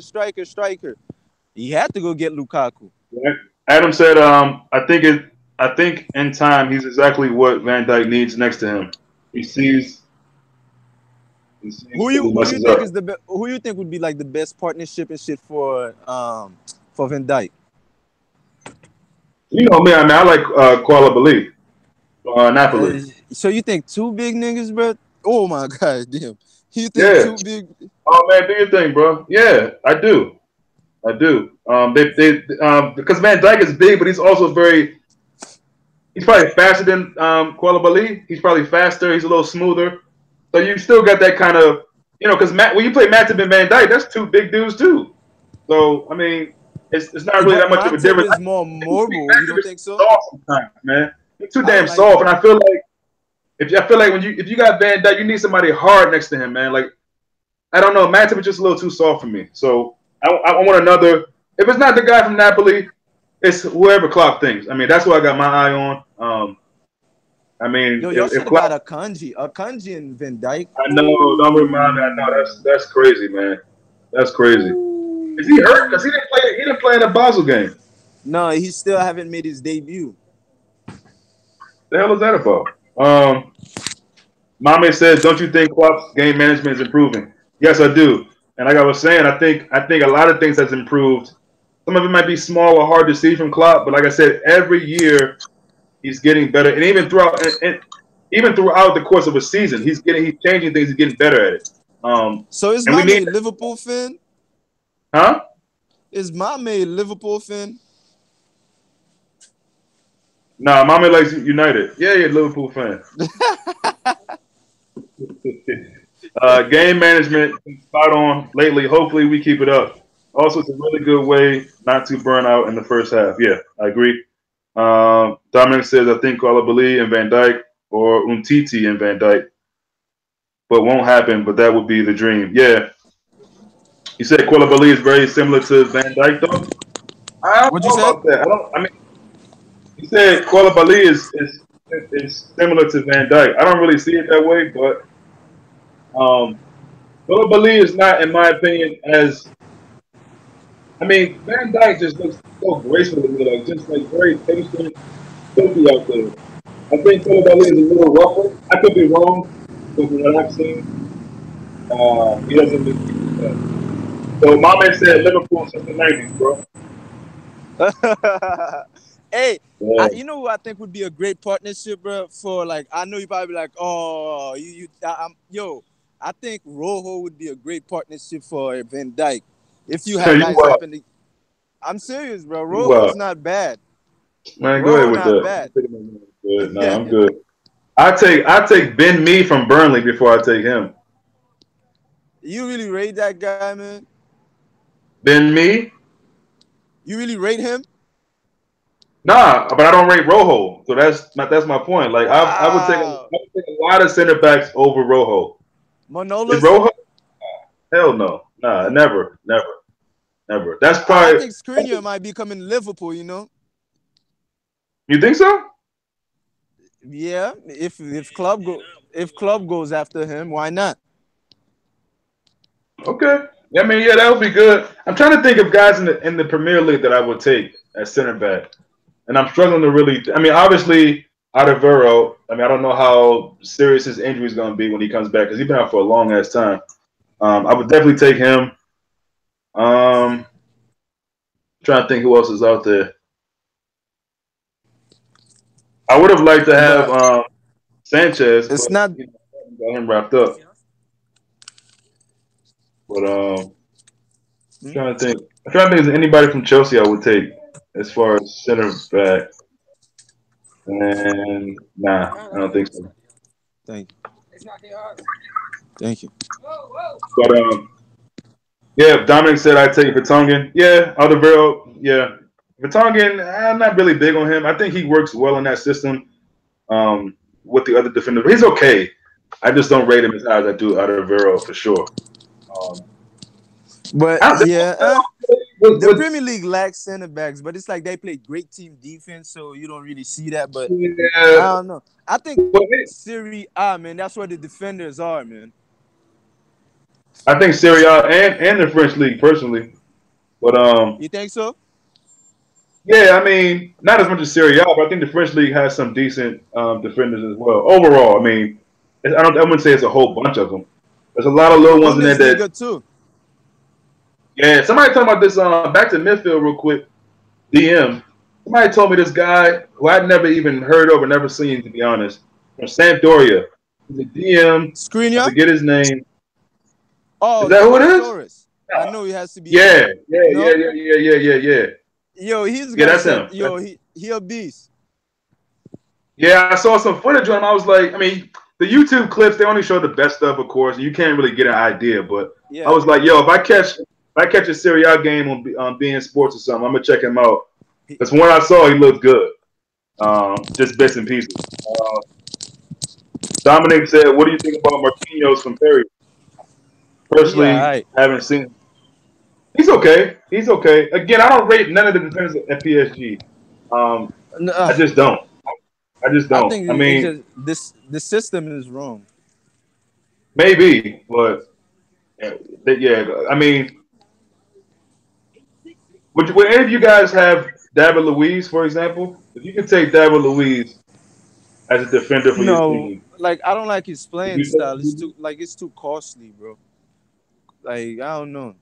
He had to go get Lukaku. Yeah. Adam said, I think in time he's exactly what Van Dijk needs next to him. He sees who you think would be like the best partnership and shit for Van Dijk? You know me, I like Kuala Napoli. So you think two big niggas, bro? Oh my God, damn. You think Yeah. too big? Oh man, do your thing, bro. Yeah, I do. I do. Because Van Dyke is big, but he's also very. He's probably faster than Koulibaly. He's probably faster. He's a little smoother. So you still got that kind of, because when you play Matip and Van Dyke, that's two big dudes too. So I mean, it's not really that But much of a Matip difference. is more mobile. You Matip don't is think so? soft sometimes, man. He's too I don't damn like soft, him. and I feel like if you got Van Dyke, you need somebody hard next to him, man. Like I don't know, Matip is just a little too soft for me. So I want another. If it's not the guy from Napoli, it's whoever Klopp thinks. I mean, that's what I got my eye on. I mean, Yo, y'all if should have got Klopp, Akanji and Van Dyke. I know, don't remind me. I know that's crazy, man. That's crazy. Is he hurt? Because he didn't play. He didn't play in the Basel game. No, he still haven't made his debut. The hell is that about? Mame says, "Don't you think Klopp's game management is improving?" Yes, I do. And like I was saying, I think a lot of things has improved. Some of it might be small or hard to see from Klopp, but like I said, every year he's getting better, and even throughout the course of a season, he's changing things, he's getting better at it. So is And we Mame a need, Liverpool fan? huh? Is Mame a Liverpool fan? Nah, Mame likes United. Yeah, you're a Liverpool fan. Game management spot on lately. Hopefully, we keep it up. Also, it's a really good way not to burn out in the first half. Yeah, I agree. Dominic says, I think Koulibaly and Van Dijk or Umtiti and Van Dijk, but won't happen. But that would be the dream. Yeah. You said Koulibaly is very similar to Van Dijk, though. I don't What you know said? about that. I don't. I mean, you said Koulibaly is similar to Van Dijk. I don't really see it that way, but Koulibaly is not, in my opinion, as I mean, Van Dijk just looks so graceful to me, like just like very patient, silky out there. I think Koulibaly is a little rougher. I could be wrong, but from what I've seen, he doesn't look like that. So my man said Liverpool since the '90s, bro. Hey, Yeah. you know who I think would be a great partnership, bro? For like, I know you probably be like, oh, yo, I think Rojo would be a great partnership for Van Dyke. If you have guys up in the, I'm serious, bro. Rojo's not bad. Man, go ahead with not that. bad. No, I'm good. I take Ben Mee from Burnley before I take him. You really rate that guy, man? Ben Mee? You really rate him? Nah, but I don't rate Rojo, so that's my point. Like wow. I would take a lot of center backs over Rojo. Manolas? Rojo? Hell no, nah, never. That's probably. I think Skriniar might be coming to Liverpool. You know? You think so? Yeah, if club goes after him, why not? Okay. I mean, yeah, that would be good. I'm trying to think of guys in the Premier League that I would take as center back. And I'm struggling to really. I mean, obviously, Adavero. I mean, I don't know how serious his injury is going to be when he comes back because he's been out for a long ass time. I would definitely take him. Trying to think who else is out there. I would have liked to have Sanchez. It's not. Got him wrapped up. But I'm trying to think. If there's anybody from Chelsea I would take as far as center back. And nah, I don't think so. Thank you. But yeah, Dominic said I'd take Vertonghen. Yeah, Alderweireld. Yeah, Vertonghen. I'm not really big on him. I think he works well in that system with the other defenders. He's okay. I just don't rate him as high as I do Alderweireld for sure. But yeah, the Premier League lacks center backs, but it's like they play great team defense, so you don't really see that. But I don't know. I think Serie A, man, that's where the defenders are, man. I think Serie A and the French league personally, but you think so? Yeah, I mean, not as much as Serie A, but I think the French league has some decent defenders as well. Overall, I mean, I wouldn't say it's a whole bunch of them. There's a lot of little ones in there that. Too. Yeah, somebody talking about this. Back to midfield real quick. DM. Somebody told me this guy who I'd never even heard of or never seen, to be honest, from Sampdoria. He's a DM. I Skriniar? forget his name. Oh, is that who it is? Torres. I know he has to be. Yeah. Yo, he's Yeah, that's him. Yo, he a beast. Yeah, I saw some footage on him. I was like, I mean, the YouTube clips, they only show the best stuff, of course. You can't really get an idea, but Yeah. I was like, yo, if I catch a Serie A game on beIN Sports or something, I'm gonna check him out. Because when I saw, he looked good. Just bits and pieces. Dominic said, "What do you think about Marquinhos from Perry?" Personally, haven't seen him. He's okay. He's okay. Again, I don't rate none of the defenders at PSG. I just don't. I think it's just the system is wrong. Maybe, but yeah. I mean, would any of you guys have David Luiz, for example? If you could take David Luiz as a defender for your team, like I don't like his playing style. It's too costly, bro. Like I don't know.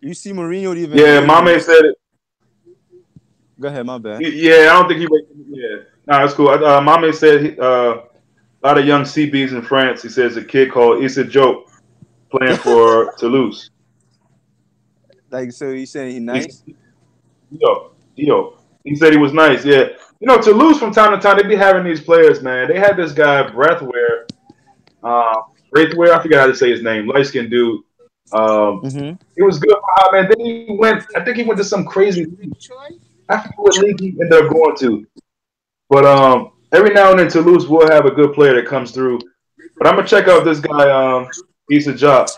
You see Mourinho even. Yeah, Mame said it. Go ahead, my bad. Yeah, I don't think he. Yeah, nah, that's cool. Mame said a lot of young CBs in France. He says a kid called Issa Joke playing for Toulouse. Like, so you saying he's nice? Yo. He said he was nice. Yeah. You know, Toulouse from time to time, they be having these players, man. They had this guy, Braithwaite. Braithwaite, I forgot how to say his name. Light-skinned dude. It was good for him, man. Then I think he went to some crazy league. I forget what league he ended up going to. But every now and then Toulouse will have a good player that comes through. But I'm gonna check out this guy, Issa Job.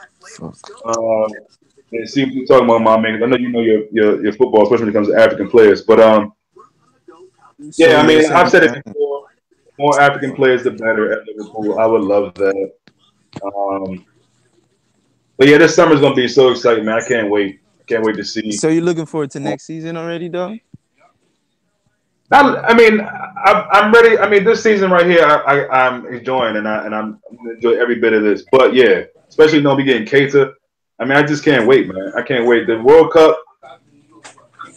And see what you're talking about, my man. I know you know your football, especially when it comes to African players. But yeah, I mean, I've said it before. More African players, the better at Liverpool. I would love that. But yeah, this summer's gonna be so exciting, man. I can't wait. Can't wait to see. So you're looking forward to next season already, though? I mean, I'm ready. I mean, this season right here, I'm enjoying, and I'm gonna enjoy every bit of this. But yeah, especially knowing we getting Keita. I mean, I just can't wait, man. I can't wait. The World Cup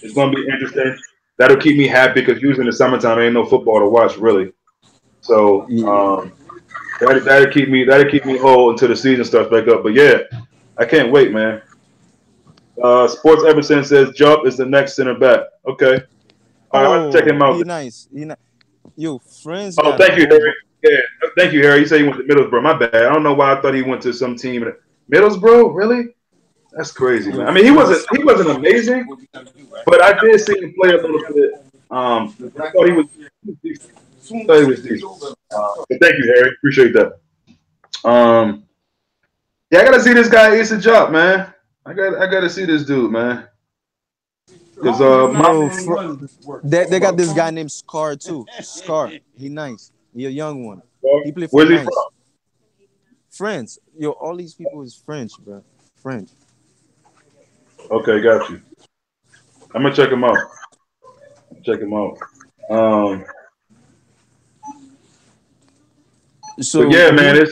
is gonna be interesting. That'll keep me happy because usually in the summertime, ain't no football to watch really. So that'll keep me whole until the season starts back up. But yeah, I can't wait, man. Sports Everson says Jupp is the next center back. Okay. All right, I'll check him out. He's nice. Yo, friends. Oh, thank you, Harry. Yeah, thank you, Harry. He said he went to Middlesbrough. My bad. I don't know why I thought he went to some team. Middlesbrough, really? That's crazy, man. I mean, he wasn't amazing, but I did see him play a little bit. I thought he was decent. But thank you, Harry. Appreciate that. Yeah, I gotta see this guy Issa Job, man. I gotta see this dude, man. Because they got this guy named Scar too. Scar, he nice. He a young one. He play for Where's nice. He from? France. Yo, all these people is French, bro. French. Okay, got you. I'm gonna check him out. So yeah, man, it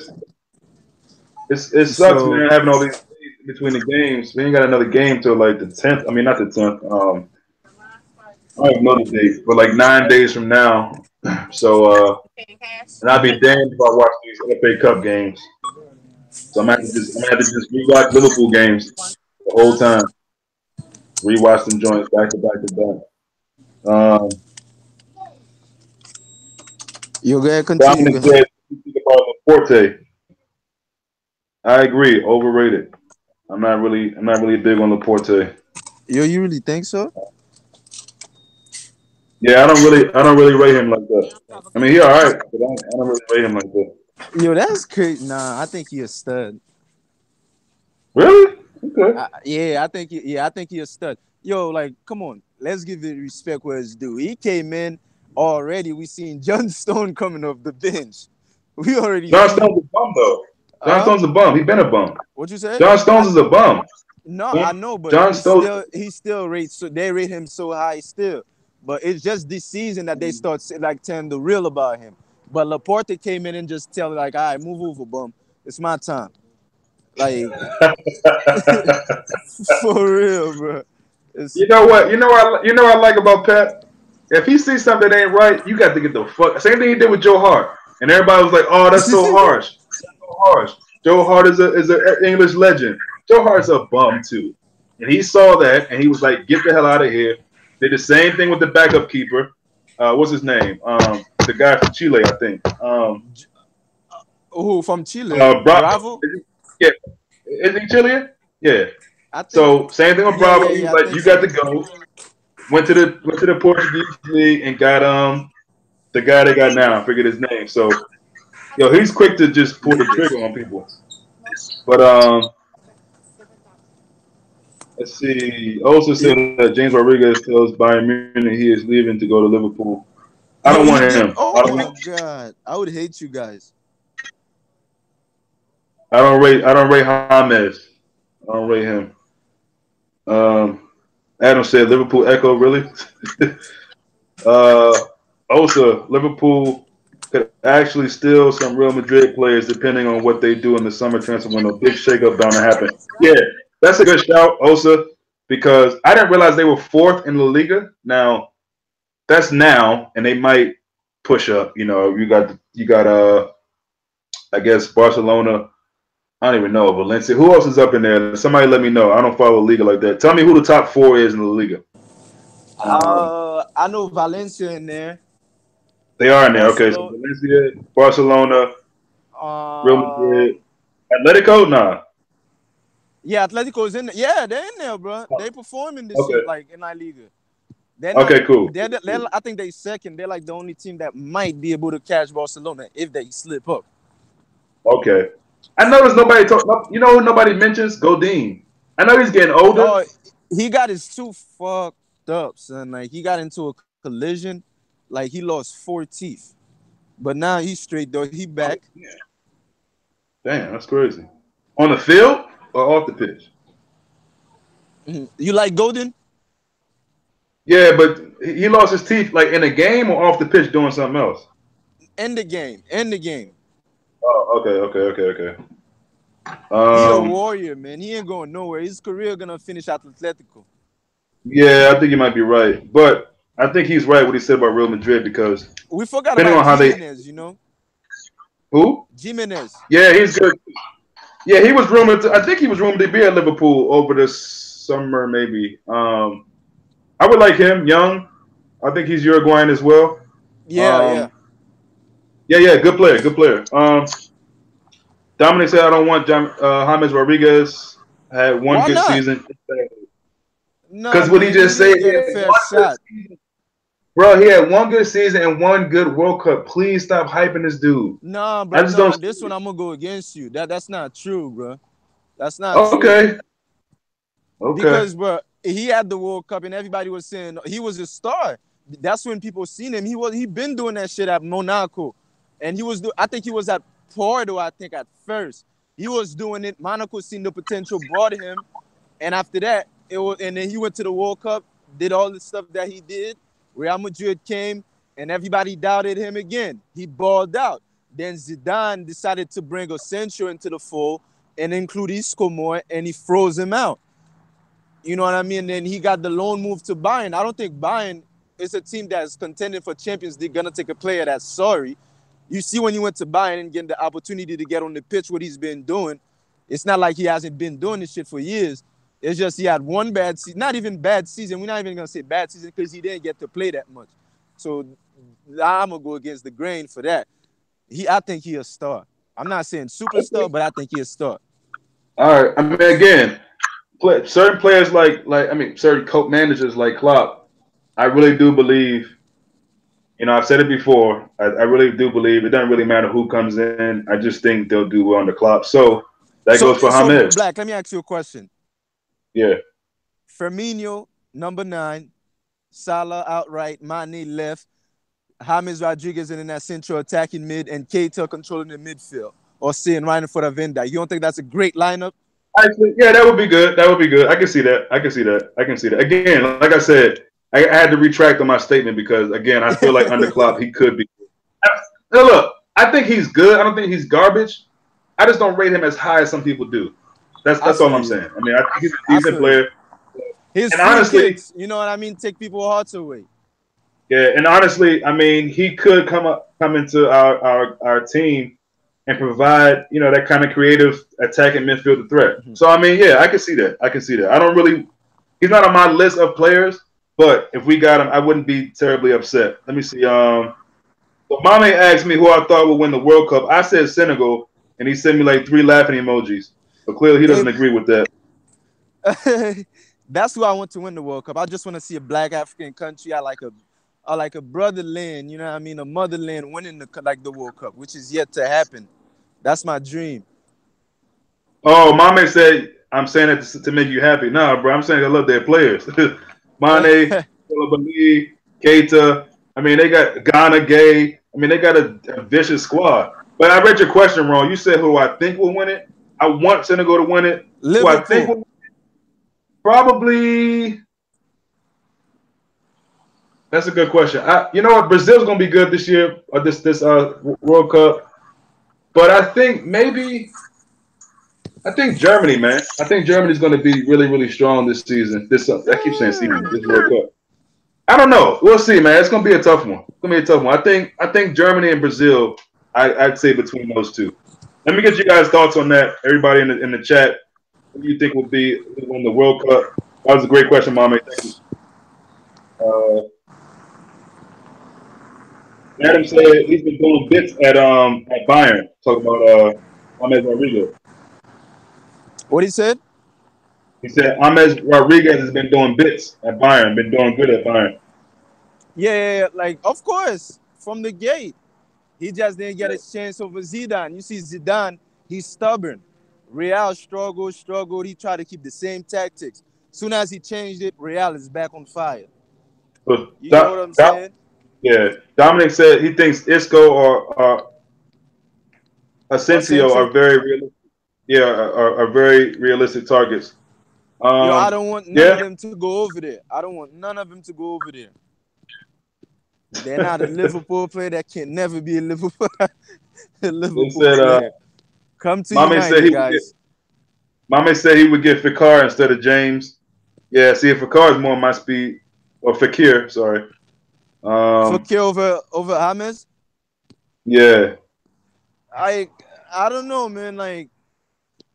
sucks, man, having all these days between the games. We ain't got another game till like the 10th. I mean, not the 10th. I don't know the date, but like 9 days from now. So, and I'll be damned if I watch these FA Cup games. So I'm gonna have to just rewatch Liverpool games the whole time. Rewatch them joints back to back to back. You gotta continue. Said, about Laporte. I agree, overrated. I'm not really big on Laporte. Yo, you really think so? Yeah, I don't really rate him like that. I mean, he all right, but I don't really rate him like that. Yo, that's crazy. Nah, I think he a stud. Really? Okay. I think he a stud. Yo, like, come on, let's give it respect where it's due. He came in already. We seen John Stone coming off the bench. We already. John Stone's a bum though. John Stone's a bum. He been a bum. What you say? John Stones is a bum. No, I know, but he still rates. So they rate him so high still. But it's just this season that they start like telling the real about him. But Laporte came in and just tell like, all right, move over, bum. It's my time. Like for real, bro. You know what? You know what I like about Pep? If he sees something that ain't right, you got to get the fuck. Same thing he did with Joe Hart. And everybody was like, "Oh, that's so harsh. That's so harsh." Joe Hart is an English legend. Joe Hart's a bum too, and he saw that and he was like, "Get the hell out of here." Did the same thing with the backup keeper. What's his name? The guy from Chile, I think. Who from Chile? Bravo. Yeah, is he Chilean? Yeah. So same thing with Bravo. He was like, "You got to go." Went to the Portuguese league and got the guy they got now. I forget his name. So he's quick to just pull the trigger on people. But let's see. Also said that James Rodriguez tells Bayern Munich he is leaving to go to Liverpool. I don't want him. Oh my God, I would hate you guys. I don't rate James. I don't rate him. Adam said Liverpool echo, really? Also, Liverpool could actually steal some Real Madrid players depending on what they do in the summer transfer window. Big shakeup bound to happen. Yeah, that's a good shout, Osa, because I didn't realize they were 4th in La Liga. Now, that's now, and they might push up. You got I guess Barcelona. I don't even know. Valencia. Who else is up in there? Somebody let me know. I don't follow La Liga like that. Tell me who the top 4 is in La Liga. I know Valencia in there. They are in there. Okay, so Valencia, Barcelona, Real Madrid, Atletico. Nah. Yeah, Atletico's in there. Yeah, they're in there, bro. They performing this year, like in La Liga. Okay, cool. I think they second. They're like the only team that might be able to catch Barcelona if they slip up. Okay. I noticed nobody talk. You know who nobody mentions? Godin. I know he's getting older. Oh, he got his tooth fucked up, son. Like he got into a collision. Like he lost 4 teeth. But now he's straight though. He back. Oh, yeah. Damn, that's crazy. On the field or off the pitch? You like Godin? Yeah, but he lost his teeth like in a game or off the pitch doing something else? In the game. Oh, okay. He's a warrior, man. He ain't going nowhere. His career gonna finish at Atletico. Yeah, I think you might be right, but I think he's right what he said about Real Madrid because we forgot about Jimenez, you know. Who? Jimenez. Yeah, he's good. Yeah, he was rumored. I think he was rumored to be at Liverpool over the summer, maybe. I would like him, young. I think he's Uruguayan as well. Yeah. Good player. Dominic said I don't want James Rodriguez. Had one good season. Because what he just said, bro, he had one good season and one good World Cup. Please stop hyping this dude. Nah, bro. This one I'm gonna go against you. That's not true, bro. That's not true. Okay. Because, bro, he had the World Cup and everybody was saying he was a star. That's when people seen him. He been doing that shit at Monaco, and I think he was at Porto. I think at first he was doing it. Monaco seen the potential, brought him, and after that and then he went to the World Cup, did all the stuff that he did. Real Madrid came and everybody doubted him again. He balled out. Then Zidane decided to bring Asensio into the fold and include Isco more, and he froze him out. You know what I mean? Then he got the loan move to Bayern. I don't think Bayern is a team that's contending for Champions League gonna take a player that's sorry. You see when he went to Bayern and getting the opportunity to get on the pitch what he's been doing, it's not like he hasn't been doing this shit for years. It's just he had one bad season, not even bad season. We're not even gonna say bad season because he didn't get to play that much. So I'm gonna go against the grain for that. I think he's a star. I'm not saying superstar, but I think he's a star. All right. I mean, again, certain players certain coach managers like Klopp, I really do believe. I've said it before. I really do believe it doesn't really matter who comes in. I just think they'll do well under Klopp. So that goes for James. Black, let me ask you a question. Yeah. Firmino, number 9, Salah outright, Mane left, James Rodriguez in that central attacking mid, and Keita controlling the midfield, or sitting right in front of Van Dijk. You don't think that's a great lineup? Actually, yeah, that would be good. I can see that. Again, like I said, I had to retract on my statement because, again, I feel like under Klopp he could be. Now, look, I think he's good. I don't think he's garbage. I just don't rate him as high as some people do. That's all I'm saying. I mean, I think he's a decent player. His honestly, kicks, you know what I mean, take people's hearts away. Yeah, and honestly, I mean, he could come up. come into our team and provide, you know, that kind of creative attacking midfield threat. So I mean, yeah, I can see that. I can see that. I don't really. He's not on my list of players, but if we got him, I wouldn't be terribly upset. Let me see. So Mame asked me who I thought would win the World Cup. I said Senegal, and he sent me like 3 laughing emojis. But clearly, he doesn't agree with that. That's who I want to win the World Cup. I just want to see a black African country. I like a brotherland, you know what I mean, a motherland winning the World Cup, which is yet to happen. That's my dream. Oh, Mame said, I'm saying it to make you happy. No, bro, I'm saying I love their players. Mane, Koulibaly, Keita. I mean, they got Ghana, Gay. I mean, they got a vicious squad. But I read your question wrong. You said who I think will win it. I want Senegal to win it. Liverpool. Who I think will win it? Probably. That's a good question. You know what? Brazil's gonna be good this year, or this World Cup. But I think maybe. I think Germany, man. I think Germany's going to be really, really strong this season. I keep saying season. This World Cup. I don't know. We'll see, man. It's going to be a tough one. It's going to be a tough one. I think Germany and Brazil. I'd say between those two. Let me get you guys' thoughts on that. Everybody in the chat, who do you think will win the World Cup? That was a great question, Mame. Thank you. Adam said he's been doing bits at Bayern. Talking about James Rodriguez. What he said? He said James Rodriguez has been doing bits at Bayern, been doing good at Bayern. Yeah, like, of course, from the gate. He just didn't get a chance over Zidane. You see Zidane, he's stubborn. Real struggled. He tried to keep the same tactics. Soon as he changed it, Real is back on fire. So, you know what I'm saying? Yeah. Dominic said he thinks Isco or Asensio are very realistic. Yeah, are very realistic targets. I don't want none of them to go over there. I don't want none of them to go over there. They're not a Liverpool player. That can never be a Liverpool player. Come to United, guys. Mame said he would get Fekir instead of James. Yeah, see, if Fekir is more my speed, or Fekir, sorry. Fekir over James? Yeah. I don't know, man. Like,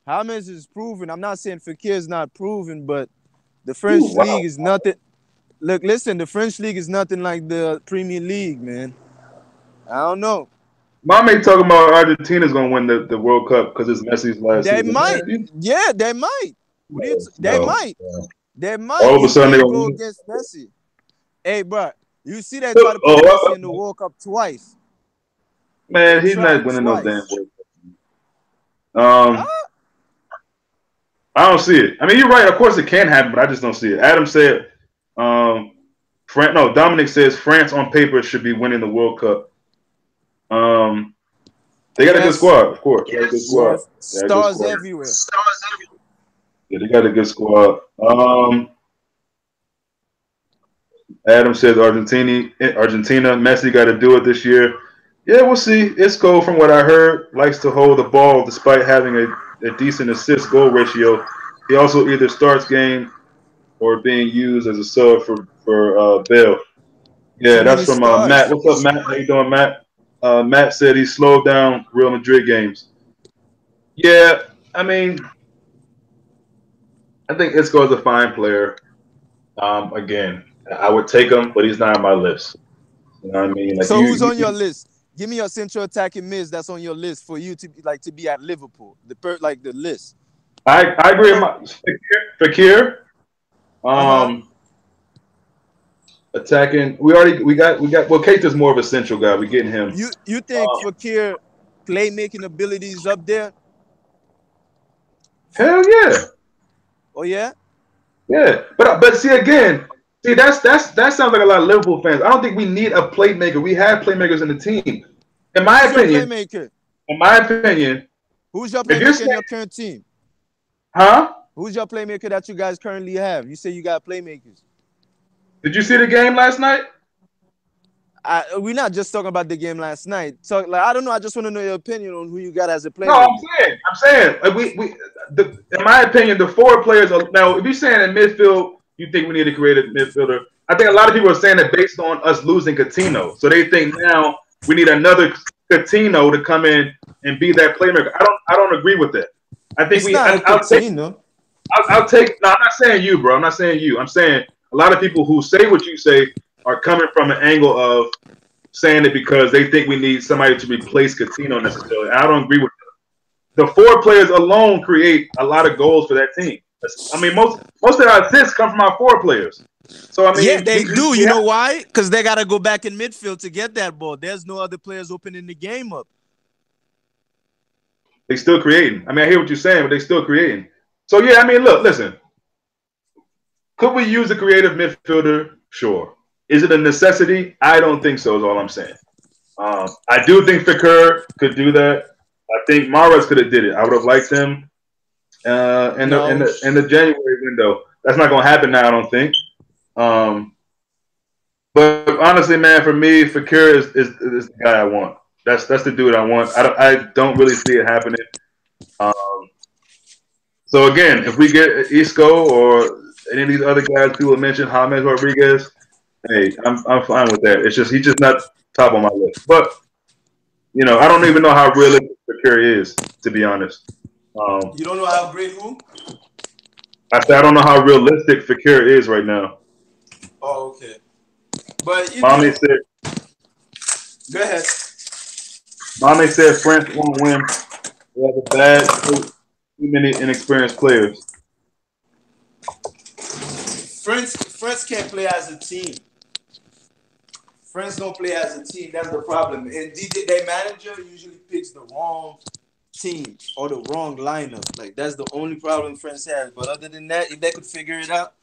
James is proven. I'm not saying Fekir is not proven, but the French league is nothing. Look, listen, the French league is nothing like the Premier League, man. I don't know. Mame talking about Argentina's going to win the World Cup because it's Messi's last season. They might. Yeah, they might. They might. They might. All of a sudden, they go against Messi. Hey, bro, you see they try to put Messi in the World Cup twice. Man, he's not winning no damn World Cup. I don't see it. I mean, you're right. Of course, it can happen, but I just don't see it. Adam said, Dominic says France on paper should be winning the World Cup. They got a good squad, of course. They got a good squad. Stars everywhere. Yeah, they got a good squad. Adam says Argentina, Messi got to do it this year. Yeah, we'll see. Isco, from what I heard, likes to hold the ball despite having a decent assist-goal ratio. He also either starts game or being used as a sub for Bale. Yeah, that's from Matt. What's up, Matt? How you doing, Matt? Matt said he slowed down Real Madrid games. Yeah, I mean, I think Isco is a fine player. Again, I would take him, but he's not on my list. You know what I mean? Like, so who's on your list? Give me your central attacking mids that's on your list for you to be at Liverpool. The list. I agree with Fekir. Attacking. We got. Well, Keita's more of a central guy. We're getting him. You think Fekir playmaking abilities up there? Hell yeah. Oh yeah. Yeah, but see again. See, that sounds like a lot of Liverpool fans. I don't think we need a playmaker. We have playmakers in the team. In my opinion, who's your playmaker in your current team? Huh? Who's your playmaker that you guys currently have? You say you got playmakers. Did you see the game last night? We're not just talking about the game last night. So, I don't know. I just want to know your opinion on who you got as a playmaker. No, I'm saying, in my opinion, the 4 players are now. If you're saying in midfield, you think we need a creative midfielder. I think a lot of people are saying that based on us losing Coutinho. So they think now we need another Coutinho to come in and be that playmaker. I don't agree with that. I think I'll take. No, I'm not saying you, bro. I'm not saying you. I'm saying a lot of people who say what you say are coming from an angle of saying it because they think we need somebody to replace Coutinho necessarily. I don't agree with that. The 4 players alone create a lot of goals for that team. I mean, most of our assists come from our 4 players. So I mean, yeah, they do. You know why? Because they got to go back in midfield to get that ball. There's no other players opening the game up. They still creating. I mean, I hear what you're saying, but they still creating. So yeah, I mean, look, listen. Could we use a creative midfielder? Sure. Is it a necessity? I don't think so. Is all I'm saying. I do think Fekir could do that. I think Mahrez could have did it. I would have liked him in the January window. That's not going to happen now. I don't think. But honestly, man, for me, Fekir is the guy I want. That's the dude I want. I don't really see it happening. So again, if we get Isco or any of these other guys people mentioned, James Rodriguez, hey, I'm fine with that. It's just he's just not top on my list. But you know, I don't even know how realistic Fekir is, to be honest. You don't know how great who? I said I don't know how realistic Fekir is right now. Oh, okay. But Mommy said. Go ahead. Mommy said France won't win. We have a bad, too many inexperienced players. France can't play as a team. France don't play as a team. That's the problem. And their manager usually picks the wrong team or the wrong lineup. Like that's the only problem France has. But other than that, if they could figure it out,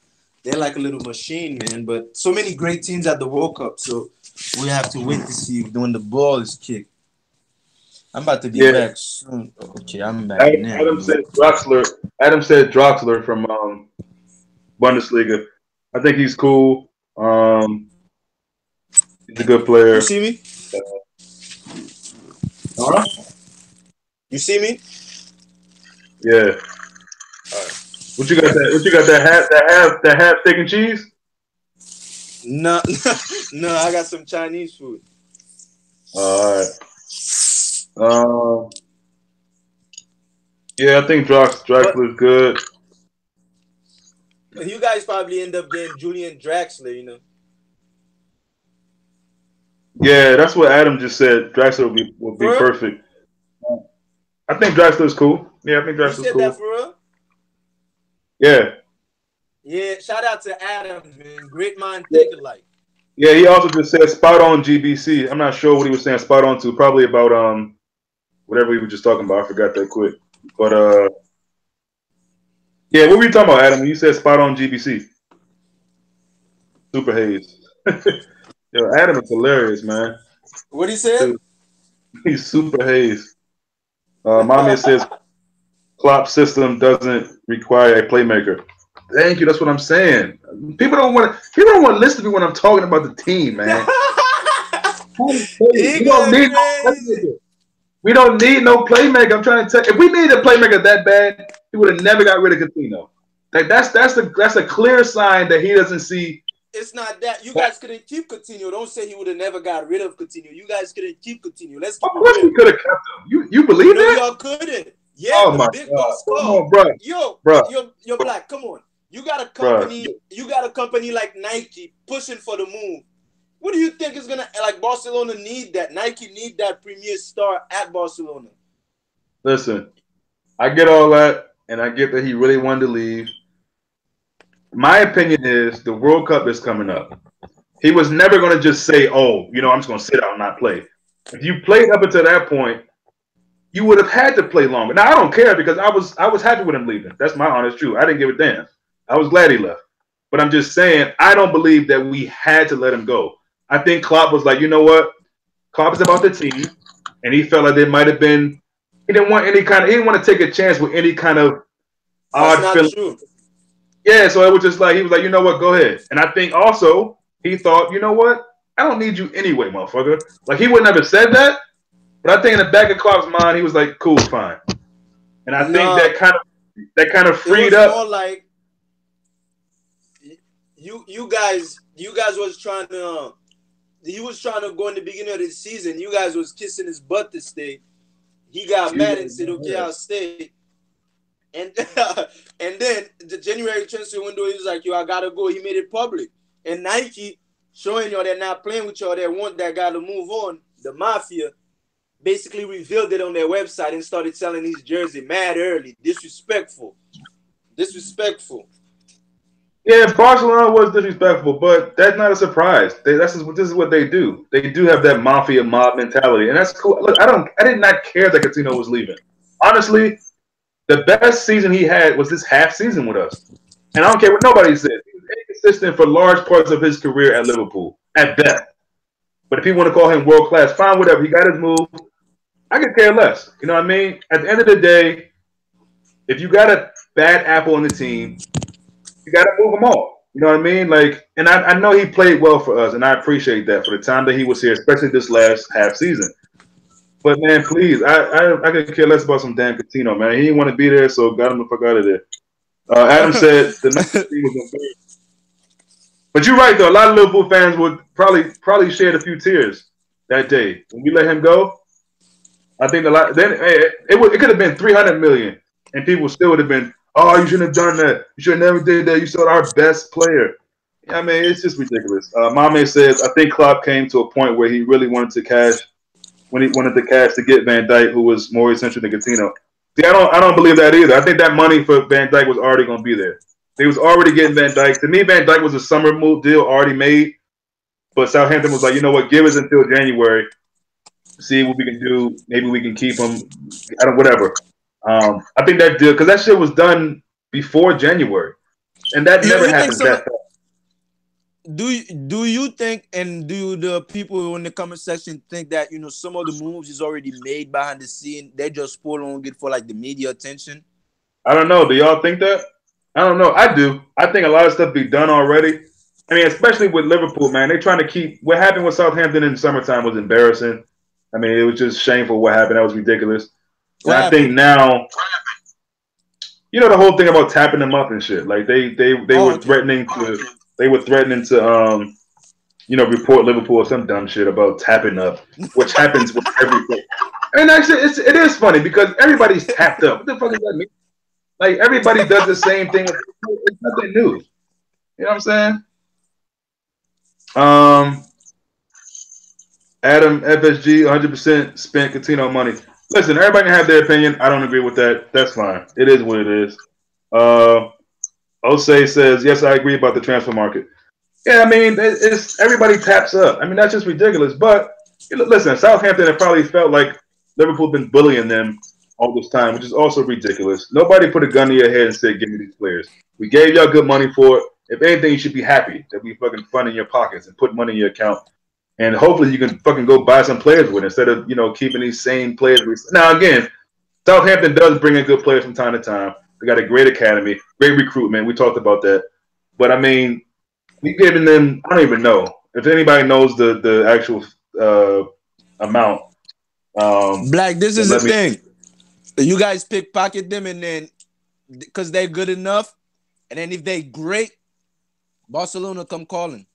they're like a little machine, man. But so many great teams at the World Cup, so we have to wait to see when the ball is kicked. I'm about to be back soon. Okay, I'm back now. Adam said Draxler from Bundesliga. I think he's cool. He's a good player. You see me? You see me? Yeah. All right. What you got that half steak and cheese? No, no, I got some Chinese food. All right. Yeah, I think Draxler's good. You guys probably end up getting Julian Draxler, you know. Yeah, that's what Adam just said. Draxler will be perfect. I think Draxler's cool. Yeah, I think Draxler's cool. You said that for real? Yeah. Yeah, shout out to Adam, man. Great mind think alike. Yeah, he also just said spot on GBC. I'm not sure what he was saying spot on to. Probably about whatever we were just talking about. I forgot that quick. But yeah, what were you talking about, Adam? You said spot on GBC. Super Hayes. Yo, Adam is hilarious, man. What he said? He's Super Hayes. Mommy says Klopp's system doesn't require a playmaker. Thank you. That's what I'm saying. People don't want to listen to me when I'm talking about the team, man. We don't need no playmaker. I'm trying to tell you. If we needed a playmaker that bad, he would have never got rid of Coutinho. Like that's a clear sign that he doesn't see. It's not that you guys couldn't keep Coutinho. Don't say he would have never got rid of Coutinho. You guys couldn't keep Coutinho. Let's keep it real. Of course we could have kept him. You believe that? Y'all couldn't. Yeah, oh the my big God. boss call. Bro. You're black. Come on. You got a company. Bruh. You got a company like Nike pushing for the move. What do you think is gonna like Barcelona need that? Nike need that premier star at Barcelona. Listen, I get all that, and I get that he really wanted to leave. My opinion is the World Cup is coming up. He was never going to just say, "Oh, you know, I'm just going to sit out and not play." If you played up until that point, you would have had to play longer. Now I don't care because I was happy with him leaving. That's my honest truth. I didn't give a damn. I was glad he left. But I'm just saying, I don't believe that we had to let him go. I think Klopp was like, you know what? Klopp is about the team, and he felt like there might have been. He didn't want he didn't want to take a chance with any kind of odd feeling. True. Yeah, so it was just like he was like, you know what, go ahead. And I think also he thought, you know what, I don't need you anyway, motherfucker. Like he would never said that, but I think in the back of Klopp's mind, he was like, cool, fine. And I think that kind of freed up. More like you guys was trying to he was trying to go in the beginning of the season. You guys was kissing his butt to stay. He got mad and said, "Okay, I'll stay." And and then the January transfer window, he was like, "Yo, I gotta go." He made it public, and Nike showing y'all they're not playing with y'all. They want that guy to move on. The Mafia basically revealed it on their website and started selling his jersey mad early. Disrespectful. Yeah, Barcelona was disrespectful, but that's not a surprise. This is what they do. They do have that mafia mob mentality, and that's cool. Look, I did not care that Coutinho was leaving. Honestly, the best season he had was this half season with us, and I don't care what nobody says. He was inconsistent for large parts of his career at Liverpool, at best. But if you want to call him world class, fine, whatever. He got his move. I could care less. You know what I mean? At the end of the day, if you got a bad apple in the team, you got to move them all. You know what I mean? Like, and I know he played well for us, and I appreciate that for the time that he was here, especially this last half season. But man, please, I could care less about some damn Coutinho, man. He didn't want to be there, so got him the fuck out of there. Adam said the next team was unfair. But you're right though. A lot of Liverpool fans would probably shed a few tears that day when we let him go. I think a lot. Then it could have been 300 million, and people still would have been, "Oh, you shouldn't have done that. You should have never did that. You sold our best player." I mean, it's just ridiculous. Mame says, "I think Klopp came to a point where he really wanted to cash to get Van Dijk, who was more essential than Coutinho." See, I don't believe that either. I think that money for Van Dijk was already going to be there. He was already getting Van Dijk. To me, Van Dijk was a summer move deal already made. But Southampton was like, you know what? Give us until January. See what we can do. Maybe we can keep him. Whatever. I think that deal, because that shit was done before January, and that never happens that fast. Do you think, and do the people in the comment section think that some of the moves is already made behind the scene? They just prolong it for like the media attention. I don't know. Do y'all think that? I don't know. I do. I think a lot of stuff be done already. I mean, especially with Liverpool, man. They're trying to keep what happened with Southampton in the summertime was embarrassing. I mean, it was just shameful what happened. That was ridiculous. And I think now, the whole thing about tapping them up and shit. Like they were threatening to. They were threatening to, report Liverpool or some dumb shit about tapping up, which happens with everything. And actually, it is funny because everybody's tapped up. What the fuck does that mean? Like, everybody does the same thing. It's nothing new. You know what I'm saying? Adam FSG 100% spent Coutinho money. Listen, everybody can have their opinion. I don't agree with that. That's fine. It is what it is. Osei says, yes, I agree about the transfer market. Yeah, I mean, it's everybody taps up. I mean, that's just ridiculous. But listen, Southampton have probably felt like Liverpool been bullying them all this time, which is also ridiculous. Nobody put a gun to your head and said, give me these players. We gave y'all good money for it. If anything, you should be happy that we fucking fund in your pockets and put money in your account. And hopefully you can fucking go buy some players with it instead of, keeping these same players. Now, again, Southampton does bring in good players from time to time. They got a great academy, great recruitment. We talked about that. But, I mean, we giving them, I don't even know. If anybody knows the actual amount. Black, this is the thing. You guys pickpocket them, and then because they're good enough, and then if they great, Barcelona come calling.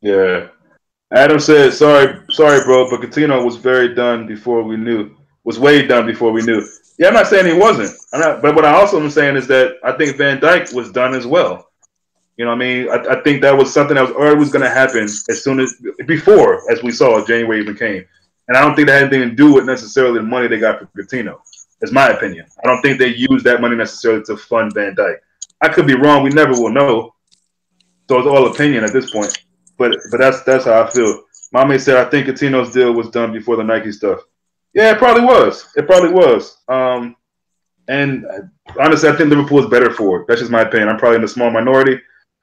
Yeah. Adam said, sorry, bro, but Coutinho was way done before we knew. Yeah, I'm not saying he wasn't. But what I also am saying is that I think Van Dijk was done as well. You know what I mean? I think that was something that was always going to happen as we saw January even came. And I don't think that had anything to do with necessarily the money they got for Coutinho. That's my opinion. I don't think they used that money necessarily to fund Van Dijk. I could be wrong. We never will know. So it's all opinion at this point. But that's how I feel. Mame said, I think Coutinho's deal was done before the Nike stuff. Yeah, it probably was. And honestly, I think Liverpool is better for it. That's just my opinion. I'm probably in the small minority.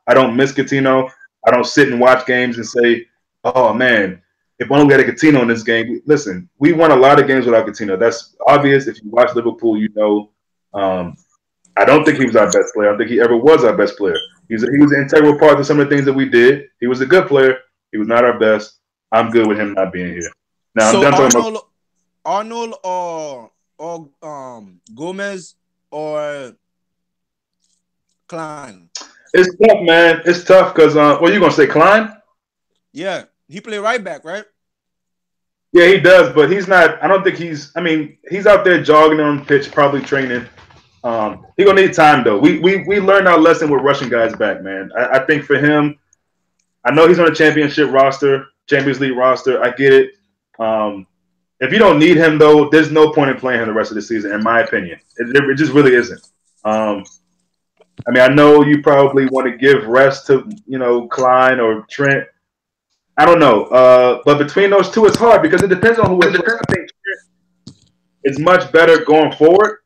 I don't miss Coutinho. I don't sit and watch games and say, oh, man, if only we had a Coutinho in this game. Listen, we won a lot of games without Coutinho. That's obvious. If you watch Liverpool, you know. I don't think he was our best player. I don't think he ever was our best player. He was an integral part of some of the things that we did. He was a good player. He was not our best. I'm good with him not being here. Now, so I'm done talking about Arnold or Gomez or Klein. It's tough, man. It's tough because, you going to say Klein? Yeah. He play right back, right? Yeah, he does, but he's not. I don't think he's. I mean, he's out there jogging on the pitch, probably training. He gonna need time though. We learned our lesson with rushing guys back, man. I think for him, I know he's on a championship roster, Champions League roster. I get it. If you don't need him though, there's no point in playing him the rest of the season, in my opinion. It just really isn't. I mean, I know you probably want to give rest to Klein or Trent. I don't know, but between those two, it's hard because it depends on who it is. I think Trent is much better going forward,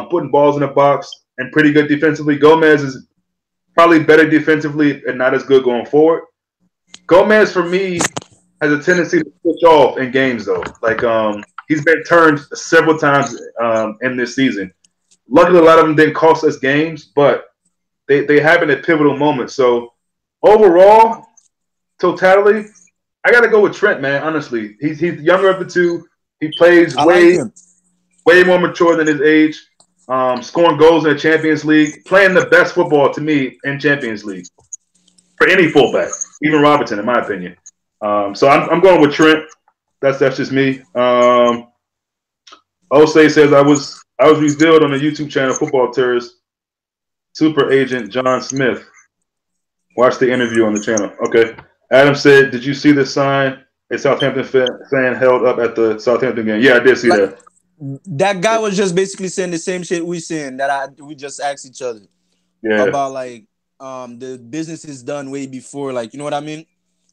putting balls in the box and pretty good defensively. Gomez is probably better defensively and not as good going forward. Gomez, for me, has a tendency to switch off in games, though. Like, he's been turned several times in this season. Luckily, a lot of them didn't cost us games, but they happen at pivotal moments. So, overall, totality, I got to go with Trent, man, honestly. He's younger of the two. He plays way more mature than his age. Scoring goals in the Champions League, playing the best football to me in Champions League for any fullback, even Robertson, in my opinion. So I'm going with Trent. That's just me. Osei says I was revealed on the YouTube channel Football Terrorist. Super Agent John Smith. Watch the interview on the channel. Okay. Adam said, "Did you see the sign a Southampton fan held up at the Southampton game?" Yeah, I did see that. That guy was just basically saying the same shit we saying we just asked each other about like the business is done way before, like, you know what I mean?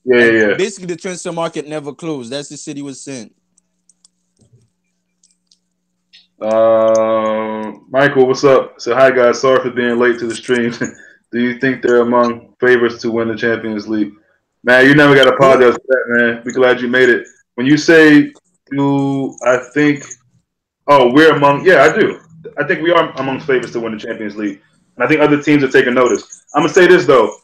Yeah. Basically, the transfer market never closed. That's the shit he was saying. Michael, what's up? So, hi guys. Sorry for being late to the stream. Do you think they're among favorites to win the Champions League? Man, you never got to apologize for that, man. We're glad you made it. When you say, I think, we're among, yeah, I do. I think we are amongst favorites to win the Champions League. And I think other teams are taking notice. I'm going to say this, though.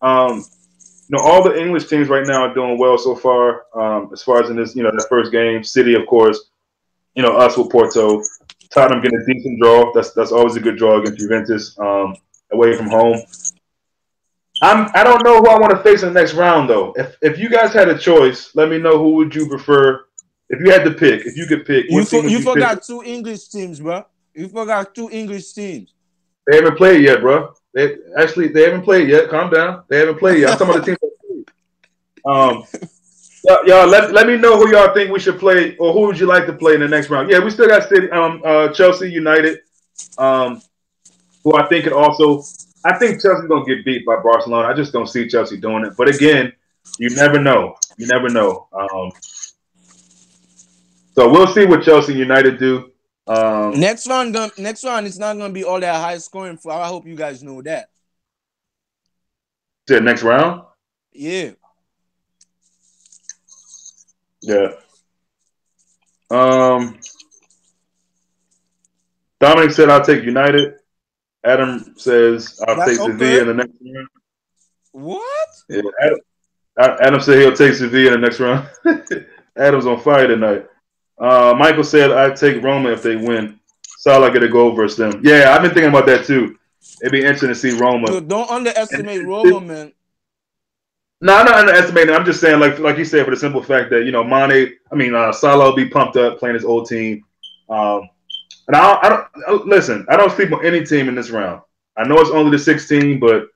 All the English teams right now are doing well so far. As far as in this, that first game, City, of course. Us with Porto. Tottenham getting a decent draw. That's always a good draw against Juventus away from home. I don't know who I want to face in the next round, though. If you guys had a choice, let me know who would you prefer. If you had to pick, if you could pick, you forgot two English teams, bro. You forgot two English teams. They haven't played yet, bro. They haven't played yet. Calm down. They haven't played yet. I'm talking about the teams that played. Y'all, let me know who y'all think we should play, or who would you like to play in the next round? Yeah, we still got City, Chelsea, United, who I think could also. I think Chelsea's gonna get beat by Barcelona. I just don't see Chelsea doing it. But again, you never know. You never know. So we'll see what Chelsea and United do. Next round, it's not gonna be all that high scoring. For I hope you guys know that. Yeah, next round. Yeah. Yeah. Dominic said I'll take United. Adam says I'll take Sevilla in the next round. What? Yeah, Adam said he'll take Sevilla in the next round. Adam's on fire tonight. Michael said I'd take Roma if they win. Salah get a goal versus them. Yeah, I've been thinking about that too. It'd be interesting to see Roma. Dude, don't underestimate Roma, man. No, I'm not underestimating. I'm just saying, like you said, for the simple fact that Salah will be pumped up playing his old team. And I don't listen. I don't sleep on any team in this round. I know it's only the 16, but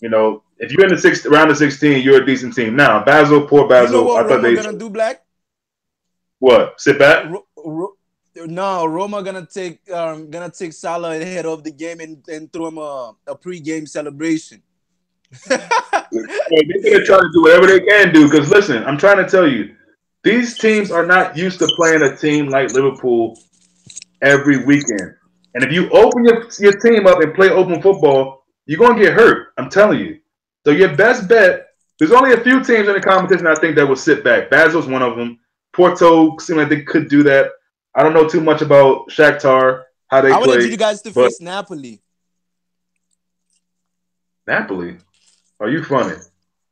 if you're in the round of 16, you're a decent team. Now, poor Basel. You know what Roma gonna do, Black? What? Sit back? No, Roma gonna take Salah ahead of the game and throw him a pre-game celebration. They're gonna try to do whatever they can do. Because listen, I'm trying to tell you, these teams are not used to playing a team like Liverpool every weekend. And if you open your team up and play open football, you're gonna get hurt. I'm telling you. So your best bet. There's only a few teams in the competition I think that will sit back. Basel's one of them. Porto seem like they could do that. I don't know too much about Shakhtar, how they play. I wanted you guys to face Napoli. Napoli? Are you funny?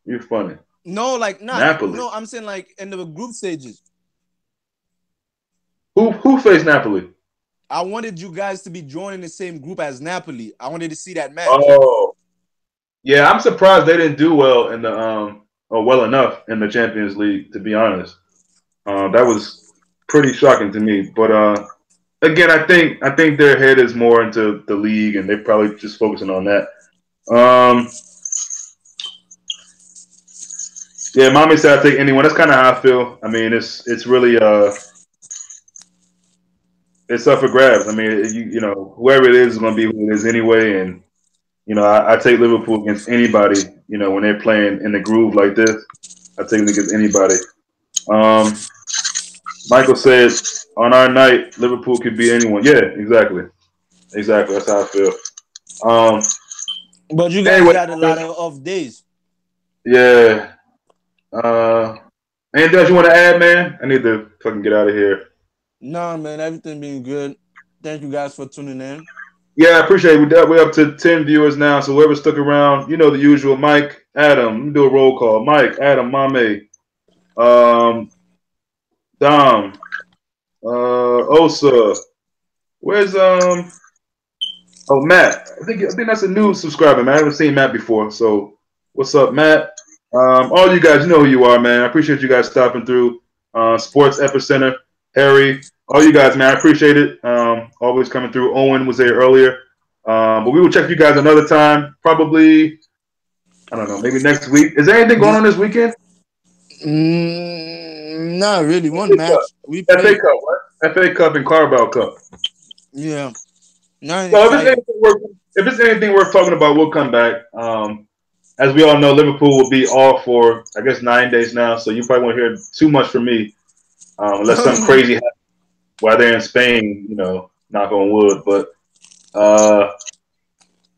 You're funny. No, like not Napoli. No, I'm saying like in the group stages. Who faced Napoli? I wanted you guys to be joining the same group as Napoli. I wanted to see that match. Oh, yeah. I'm surprised they didn't do well in the well enough in the Champions League, to be honest. That was pretty shocking to me. But again, I think their head is more into the league, and they're probably just focusing on that. Yeah, mommy said I take anyone. That's kind of how I feel. I mean, it's really it's up for grabs. I mean, you know, whoever it is going to be who it is anyway. And you know, I take Liverpool against anybody. You know, when they're playing in the groove like this, I take them against anybody. Michael said on our night, Liverpool could beat anyone. Yeah, exactly. That's how I feel. But you guys anyway, got a lot of off days. Yeah. Anything else you want to add, man? I need to fucking get out of here. Nah, man, everything been good. Thank you guys for tuning in. Yeah, I appreciate it. We're up to 10 viewers now, so whoever stuck around, you know the usual. Mike, Adam, let me do a roll call. Mike, Adam, Mame, Dom, Osa. Where's Matt. I think that's a new subscriber, man. I haven't seen Matt before. So what's up, Matt? All you guys, you know who you are, man. I appreciate you guys stopping through. Sports Epicenter, Harry, all you guys, man. I appreciate it. Always coming through. Owen was there earlier. But we will check you guys another time. Probably, I don't know, maybe next week. Is there anything going on this weekend? Not really. One match. We played. FA Cup, what? FA Cup and Carabao Cup. Yeah. So if it's anything worth talking about, we'll come back. As we all know, Liverpool will be off for, I guess, 9 days now. So you probably won't hear too much from me, unless something crazy happens while they're in Spain. You know, knock on wood. But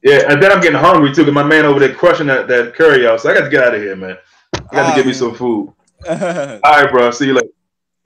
yeah, and then I'm getting hungry too, because my man over there crushing that curry out. So I got to get out of here, man. I got to get me some food. All right, bro. See you later.